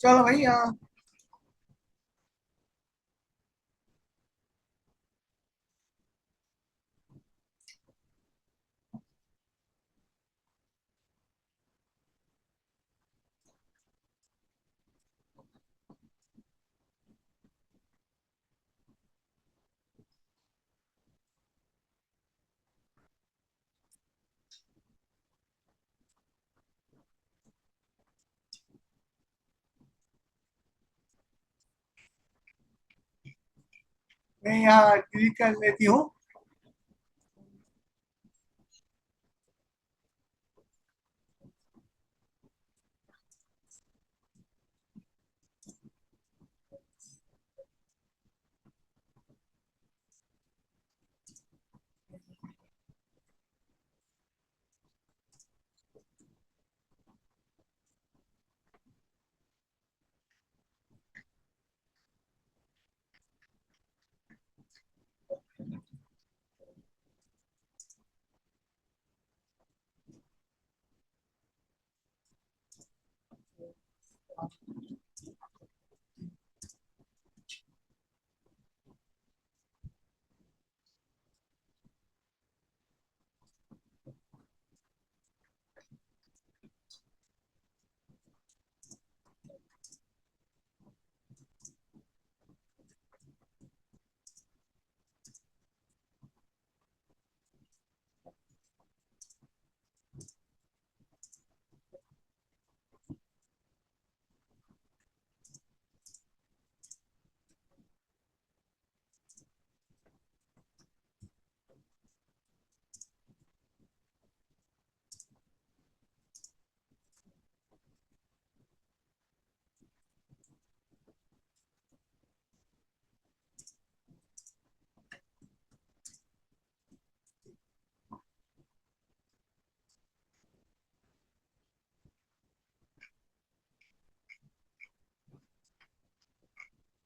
चलो भाई मैं यहाँ क्लिक कर लेती हूँ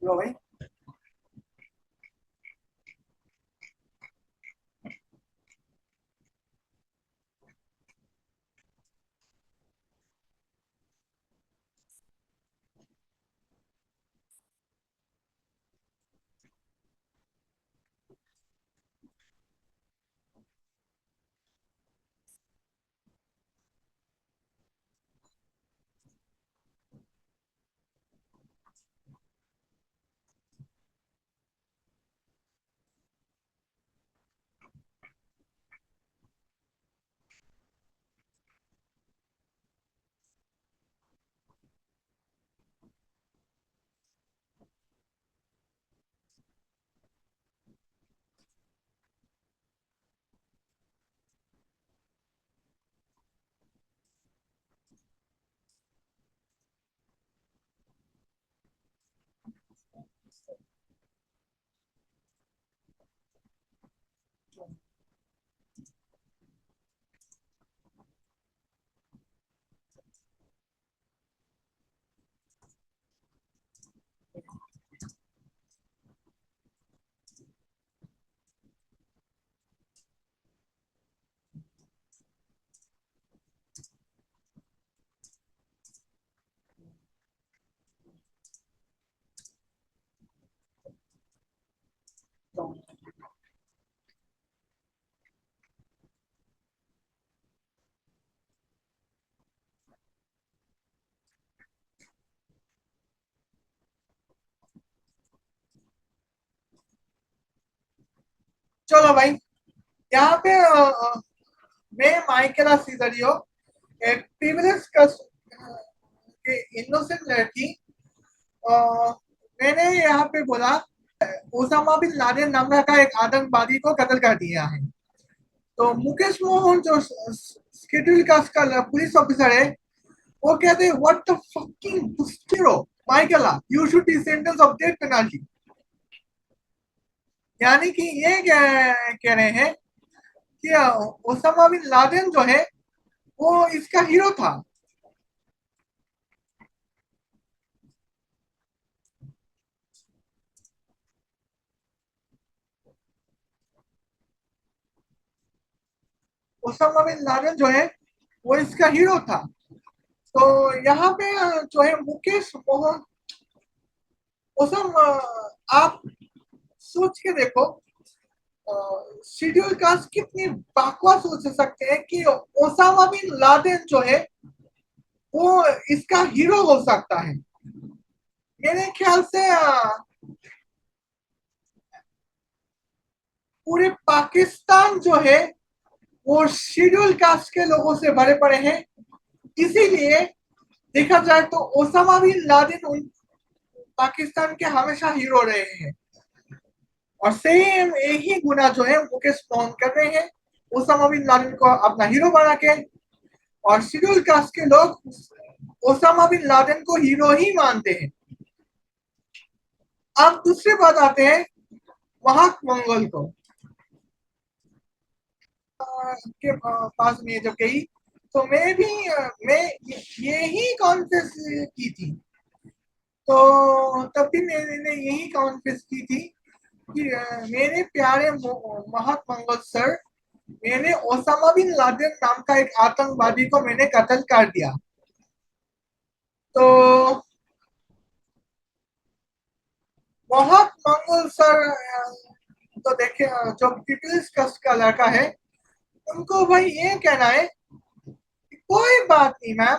लो भाई। चलो भाई, यहाँ पे मैं माइकेला सीजरियो, एक प्रिविलेज के इनोसेंट लड़की, अ, मैंने यहाँ पे बोला ओसामा बिन लादेन नाम का एक आतंकवादी को कत्ल कर दिया है। तो मुकेश मोहन जो शेड्यूल कास्ट का पुलिस ऑफिसर है, वो कहते हैं व्हाट द फकिंग बुस्टिरो Michaela, you should be sentence of death penalty. यानी कि ये कह रहे हैं कि ओसामा बिन लादेन जो है वो इसका हीरो था। ओसामा बिन लादेन जो है वो इसका हीरो था। तो यहाँ पे जो है मुकेश मोहन, ओसम, आप सोच के देखो, शेड्यूल कास्ट कितनी बकवास सोच सकते हैं कि ओसामा बिन लादेन जो है वो इसका हीरो हो सकता है। मेरे ख्याल से पूरे पाकिस्तान जो है वो शेड्यूल कास्ट के लोगों से भरे पड़े हैं। इसीलिए देखा जाए तो ओसामा बिन लादेन पाकिस्तान के हमेशा हीरो रहे हैं, और सेम यही गुना जो है मुकेश मोहन कर रहे हैं, ओसामा बिन लादेन को अपना हीरो बना के। और शेड्यूल कास्ट के लोग ओसामा बिन लादेन को हीरो ही मानते हैं। अब दूसरी बात आते हैं महाक मंगल को, के पास में जब गई तो मैं यही कॉन्फ्रेंस की थी। तो तब भी मैंने यही कॉन्फ्रेंस की थी कि मेरे प्यारे महाक मंगल सर, मैंने ओसामा बिन लादेन नाम का एक आतंकवादी को मैंने कत्ल कर दिया। तो बहुत मंगल सर, तो देखिए, जो पीपल्स ट्रस्ट का लड़का है, उनको भाई ये कहना है कि कोई बात नहीं मैम,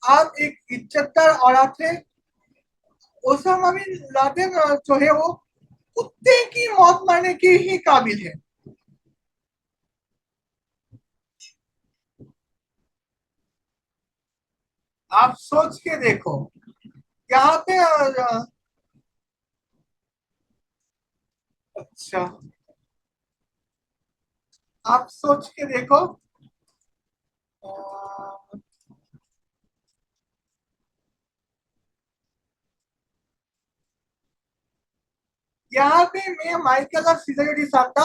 आप एक इज्जतदार औरत है, ओसामा बिन लादेन जो है वो कुत्ते की मौत मरने की ही काबिल है। आप सोच के देखो, यहाँ पे अच्छा, आप सोच के देखो, अ, यहाँ पे मैं माइकल और सीजर साहब का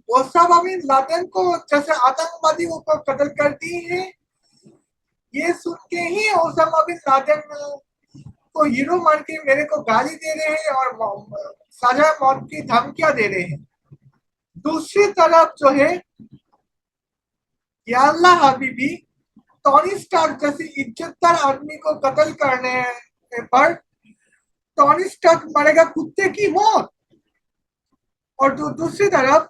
ओसामा बिन लादेन को जैसे आतंकवादियों को कत्ल कर दी है, ये सुन के ही ओसामा बिन लादेन को हीरो मान के मेरे को गाली दे रहे हैं और सजा मौत की धमकियां दे रहे हैं। दूसरी तरफ जो है या अल्लाह हबीबी टोनी स्टार्क जैसी इज्जतदार आदमी को कत्ल करने पर टोनी स्टार्क मरेगा कुत्ते की मौत। और दूसरी तरफ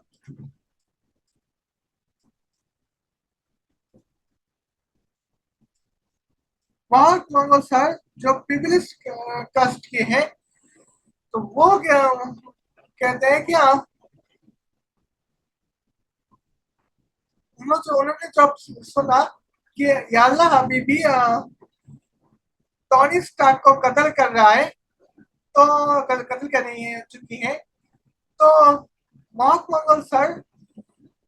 मार्क मंगल सर जो प्रिविलेज कास्ट के हैं, तो वो कहते हैं कि उन्होंने जब सुना कि याल्ला हबीबी टोनी स्टार्क को कत्ल कर रहा है, तो कत्ल करने चुकी है, तो मार्क मंगल सर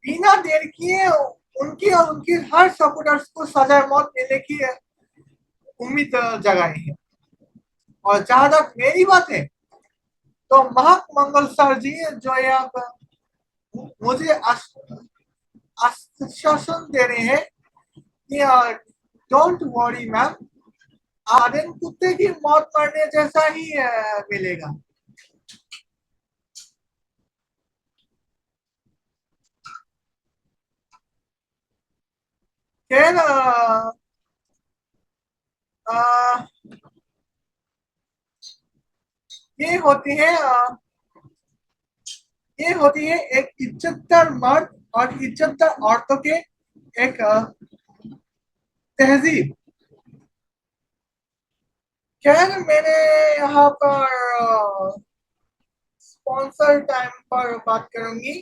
बिना देर किए उनकी और उनकी हर सपोर्टर्स को सजा मौत मिलने की उम्मीद जगाई है। और जहां तक मेरी बात है, तो महक मंगल सर जी जो है आप मुझे आश्वासन दे रहे हैं कि डोंट वरी मैम, आर्यन कुत्ते की मौत मरने जैसा ही मिलेगा। फिर ये होती है ये होती है एक इज्जतदार मर्द और इज्जतदार औरतों के एक तहजीब। खैर मैंने यहाँ पर स्पॉन्सर टाइम पर बात करूंगी।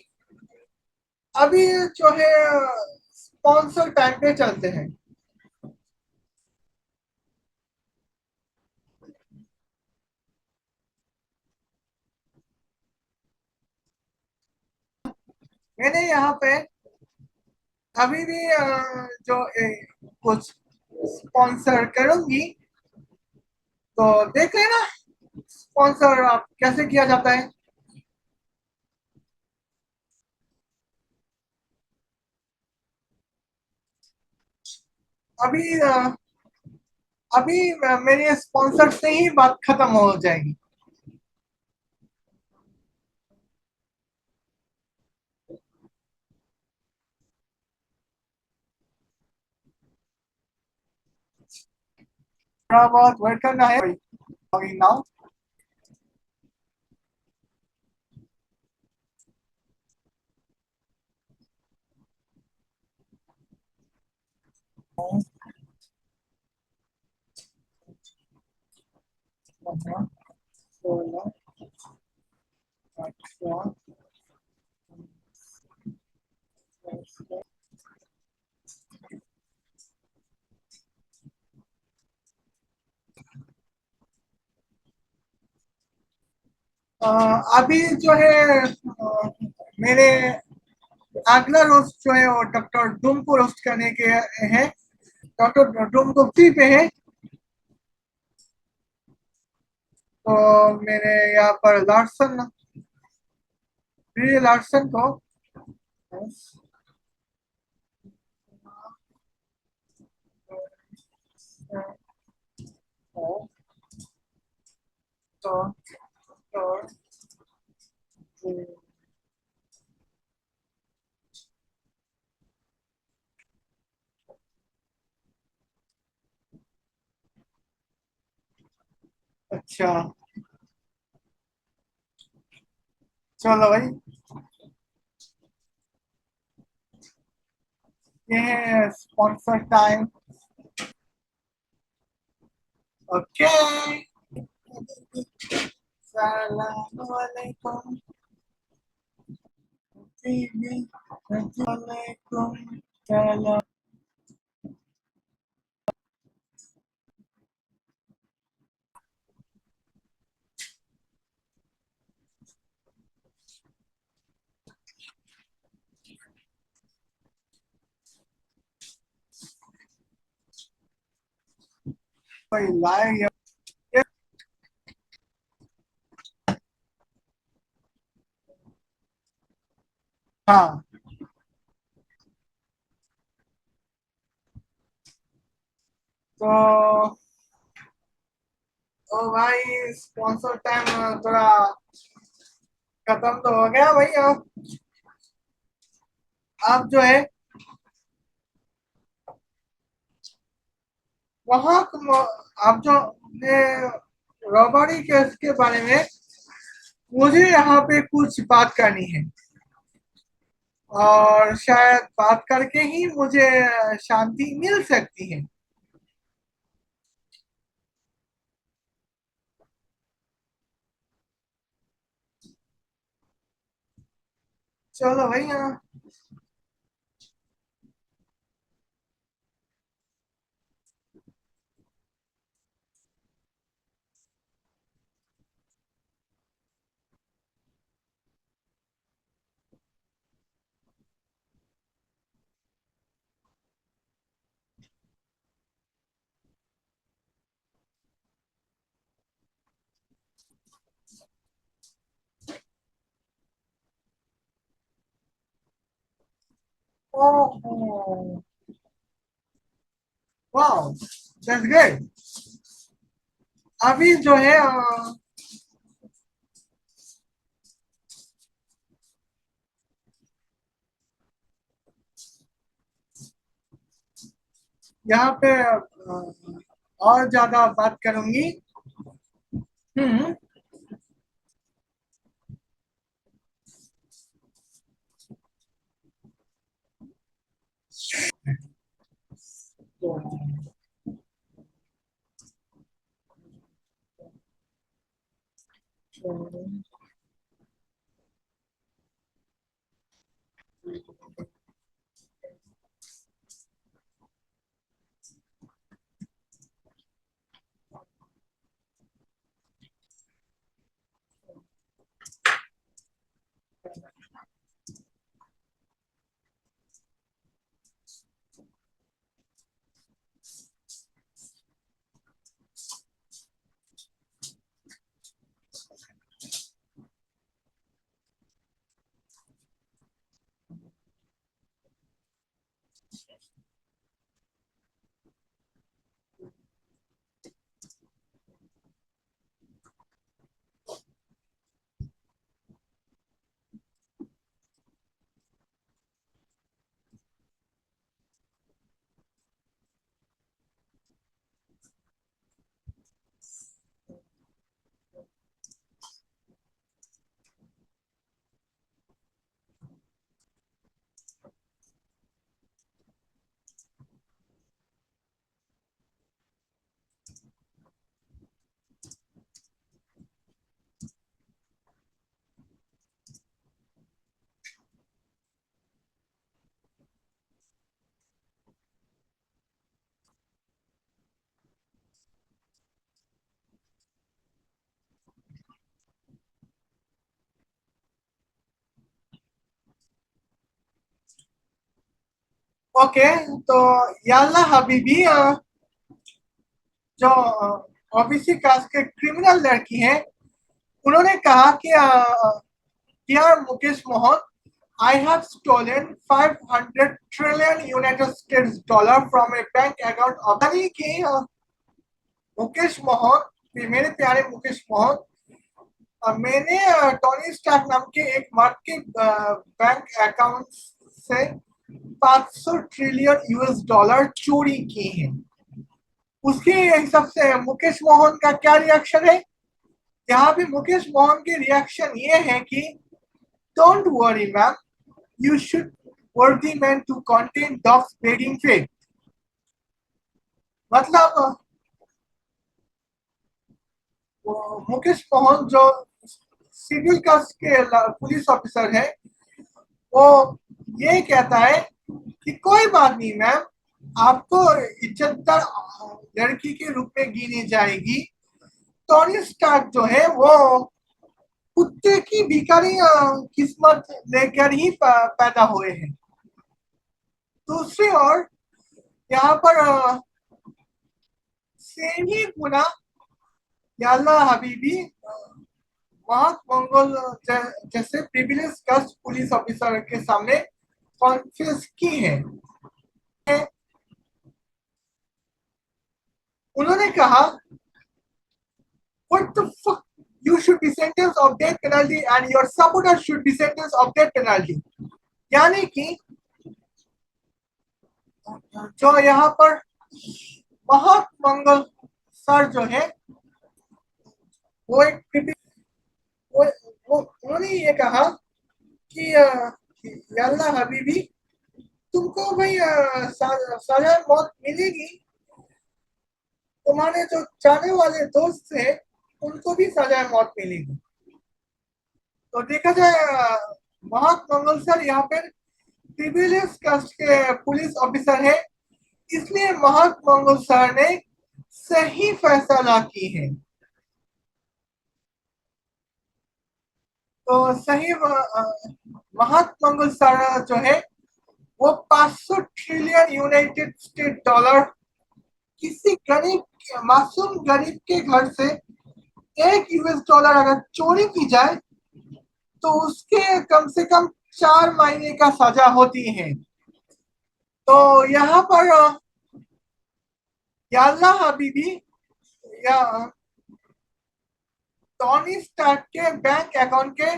अभी जो है स्पॉन्सर टाइम पे चलते हैं। मैंने यहाँ पे अभी भी जो कुछ स्पॉन्सर करूंगी, तो देख लेना स्पॉन्सर आप कैसे किया जाता है। अभी अभी मेरे स्पॉन्सर से ही बात खत्म हो जाएगी। थोड़ा बहुत वेट करना है नाउ। अभी जो है मेरे अगला रोस्ट जो है वो डॉक्टर डूम को रोस्ट करने के है। डॉक्टर डूम को फ्री पे है, तो मेरे यहाँ पर लार्सन लार्सन को तो, तो, अच्छा चलो भाई, ये है स्पॉन्सर टाइम। ओके, सलाम वालेकुम वालेकुम सलाम। कोई लाएगा? हाँ, तो ओ भाई स्पॉन्सर टाइम थोड़ा खत्म तो हो गया भाई। आप जो है वहाँ आप जो ने रॉबरी केस के बारे में मुझे यहाँ पे कुछ बात करनी है और शायद बात करके ही मुझे शांति मिल सकती है। चलो भैया। ओह वाह, दैट्स ग्रेट। अभी जो है यहाँ पे और ज्यादा बात करूंगी। हम्म। ओके, तो याल्ला हबीबी जो ओबीसी कास्ट के क्रिमिनल लड़की है, उन्होंने कहा कि dear Mukesh Mohan, I have stolen 500 trillion United States dollar from a bank account of कि मुकेश मोहन, मेरे प्यारे मुकेश मोहन, मैंने टोनी स्टार्क नाम के एक मर्द के बैंक अकाउंट से 500 ट्रिलियन यूएस डॉलर चोरी किए हैं। उसके हिसाब से मुकेश मोहन का क्या रिएक्शन है? यहाँ पे मुकेश मोहन के रिएक्शन ये है कि don't worry ma'am, you should worthy man to contain dogs bedding faith. मतलब मुकेश मोहन जो सिविल कास्ट के पुलिस ऑफिसर है, वो ये कहता है कि कोई बात नहीं मैम, आपको इज्जतदार लड़की के रूप में गिनी जाएगी। टोनी स्टार्क जो है वो कुत्ते की भिखारी किस्मत लेकर ही पैदा हुए हैं। दूसरी ओर यहाँ पर सेम ही गुना याल्ला हबीबी महक मंगल जैसे प्रिविलेज कास्ट पुलिस ऑफिसर के सामने कॉन्फ्रेंस की है। उन्होंने कहा What the fuck? You should be sentenced of death penalty and your supporter should be sentenced of death penalty. यानी कि जो यहाँ पर महामंगल सर जो है वो एक वो उन्होंने ये कहा कि यल्ला हबीबी तुमको भाई सजा मौत मिलेगी, तुम्हारे जो चाहने वाले दोस्त थे उनको भी सजा मौत मिलेगी। तो देखा जाए महात्मा मंगल सर यहाँ पर प्रिविलेज कास्ट के पुलिस ऑफिसर है, इसलिए महात्मा मंगल सर ने सही फैसला की है। तो सही महात्मा मंगल सर जो है वो 500 ट्रिलियन यूनाइटेड स्टेट डॉलर किसी गरीब मासूम गरीब के घर से $1 अगर चोरी की जाए तो उसके कम से कम 4 महीने का सजा होती है। तो यहाँ पर याल्ला हबीबी या टोनी स्टार्क के बैंक अकाउंट के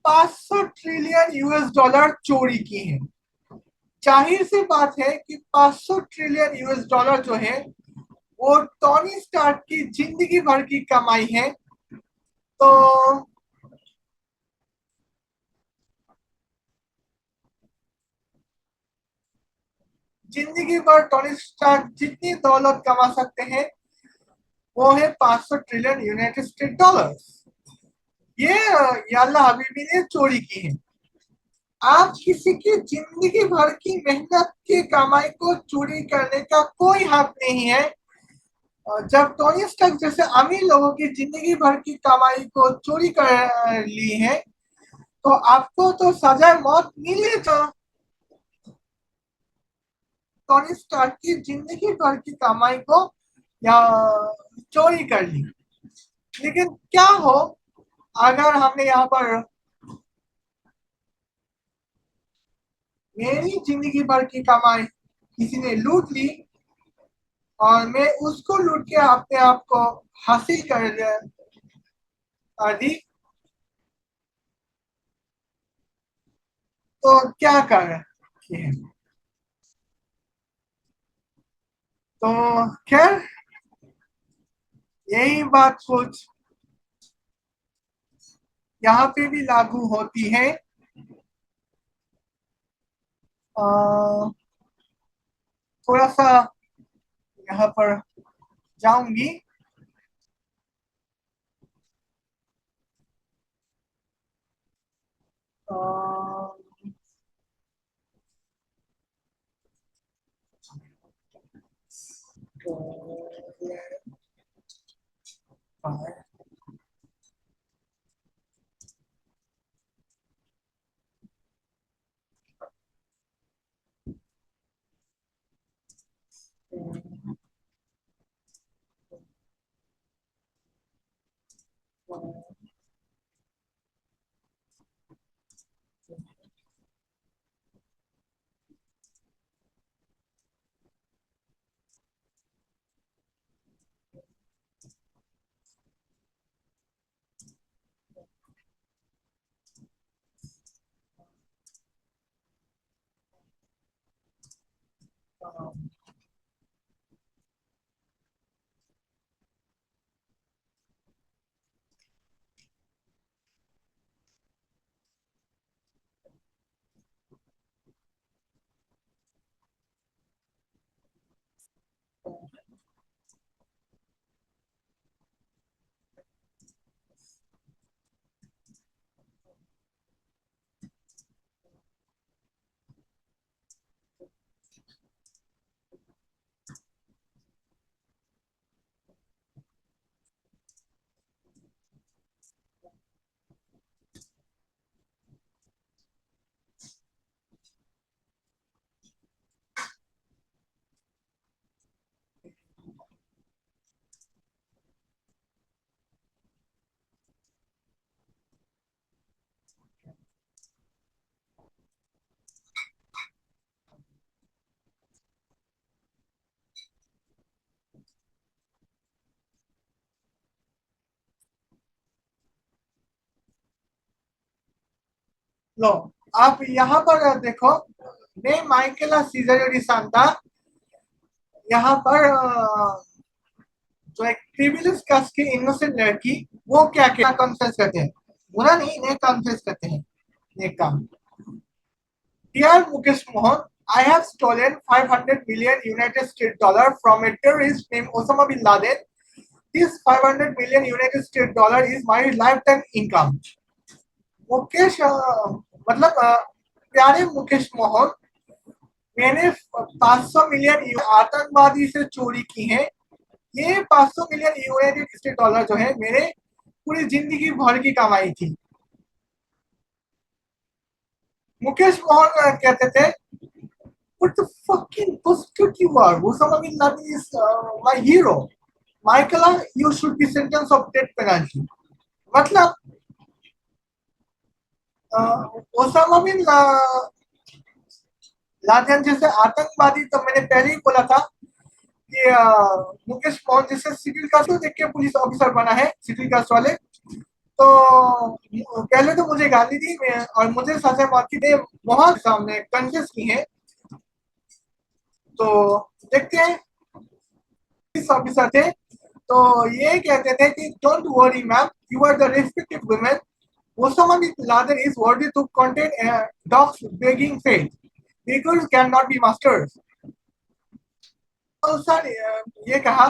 500 ट्रिलियन US डॉलर चोरी की है। जाहिर सी बात है कि 500 ट्रिलियन US डॉलर जो है वो टोनी स्टार्क की जिंदगी भर की कमाई है। तो जिंदगी भर टोनी स्टार्क जितनी दौलत कमा सकते हैं वो है 500 ट्रिलियन यूनाइटेड स्टेट डॉलर। ये याल्ला हबीबी ने चोरी की है। आप किसी की जिंदगी भर की मेहनत की कमाई को चोरी करने का कोई हक नहीं है। जब टोनी स्टार्क जैसे अमीर लोगों की जिंदगी भर की कमाई को चोरी कर ली है तो आपको तो सजा मौत मिले। तो टोनी स्टार्क की जिंदगी भर की कमाई को या चोरी कर ली, लेकिन क्या हो अगर हमने यहाँ पर मेरी जिंदगी भर की कमाई किसी ने लूट ली और मैं उसको लूट के अपने आप को हासिल कर दी, तो क्या कर रहे हैं। तो खैर यही बात सोच यहाँ पे भी लागू होती है। थोड़ा सा यहाँ पर जाऊंगी। अ, लो, आप यहाँ पर देखो, ने माइकेला सीजरियो डी सांता यहाँ पर जो एक प्रिविलेज कास्ट की इनोसेंट लड़की, वो क्या क्या कॉन्फेस करते हैं, बुरा नहीं, ने कॉन्फेस करते हैं, ने काम। Dear Mukesh Mohan, I have stolen 500 million United States dollar from a terrorist named Osama bin Laden. This 500 million United States dollar is my lifetime income. Mukesh मतलब प्यारे मुकेश मोहन, मैंने 500 मिलियन आतंकवादी से चोरी की है। ये 500 मिलियन यूनाइटेड स्टेट डॉलर जो है मेरे पूरी जिंदगी भर की कमाई थी। मुकेश मोहन कहते थे, what the fucking bullshit you are? Osama bin Laden is my hero. Michaela, you should be sentenced of death penalty. मतलब ओसामा बिन लादेन जैसे आतंकवादी, तो मैंने पहले ही बोला था कि मुकेश मोहन जैसे सिविल कास्ट देख के पुलिस ऑफिसर बना है, सिविल कास्ट वाले, तो पहले तो मुझे गाली दी और मुझे सजा मौत की वहां सामने कन्फ्यूज की है। तो देखते हैं, पुलिस ऑफिसर थे तो ये कहते थे कि don't worry ma'am, you are the respected women, Osama bin Laden is worthy to contain a dog's begging faith. Beggars cannot be masters. तो सर ये कहा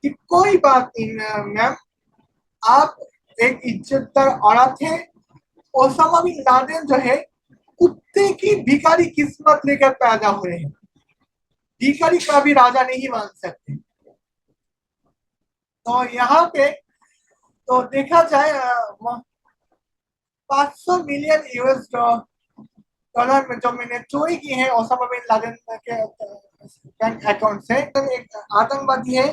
कि कोई बात नहीं मैम, आप एक इज्जतदार औरत हैं। ओसामा बिन लादेन जो है कुत्ते की भिखारी किस्मत लेकर पैदा हुए हैं, भिखारी का भी राजा नहीं मान सकते। तो यहाँ पे तो देखा जाए 500 मिलियन यूएस डॉलर में जो मैंने चोरी की है ओसामा बिन लादेन के बैंक अकाउंट से, एक आतंकवादी है,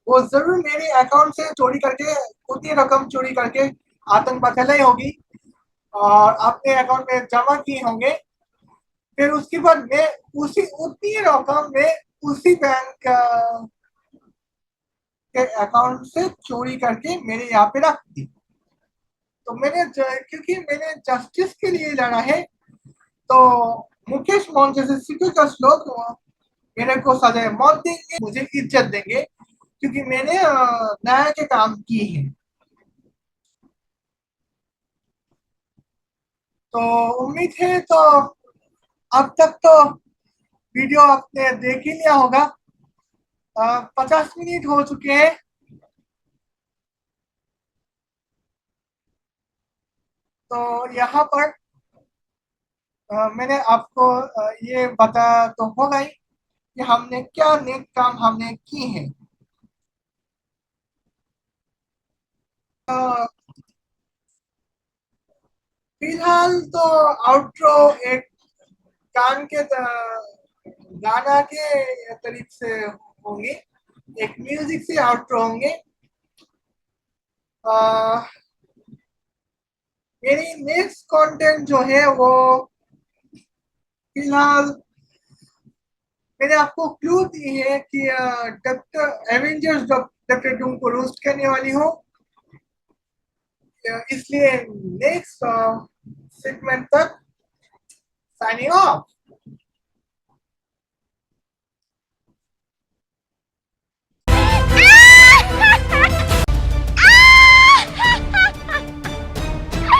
वो जरूर मेरे अकाउंट से चोरी करके उतनी रकम चोरी करके आतंकवाद फैलाई होगी और अपने अकाउंट में जमा किए होंगे। फिर उसके बाद मैं उसी उतनी रकम में उसी बैंक के अकाउंट से चोरी करके मेरे यहाँ पे रख दी। तो क्योंकि मैंने जस्टिस के लिए लड़ा है, तो मुकेश मोहन जैसे सिटी का लोग मेरे को सजा मौत देंगे, मुझे इज्जत देंगे, क्योंकि मैंने न्याय के काम की है। तो उम्मीद है तो अब तक तो वीडियो आपने देख ही लिया होगा। 50 मिनट हो चुके हैं। तो यहाँ पर मैंने आपको ये बता तो होगा ही कि हमने क्या नेक काम हमने की है। फिलहाल तो आउट्रो एक गान के गाना के तरीके से होंगे, एक म्यूजिक से आउट्रो होंगे। मेरी नेक्स्ट कंटेंट जो है वो फिलहाल मैंने आपको क्लू दी है कि डॉक्टर एवेंजर्स डॉक्टर डूम को रोस्ट करने वाली हो, इसलिए नेक्स्ट सेगमेंट तक साइनिंग ऑफ।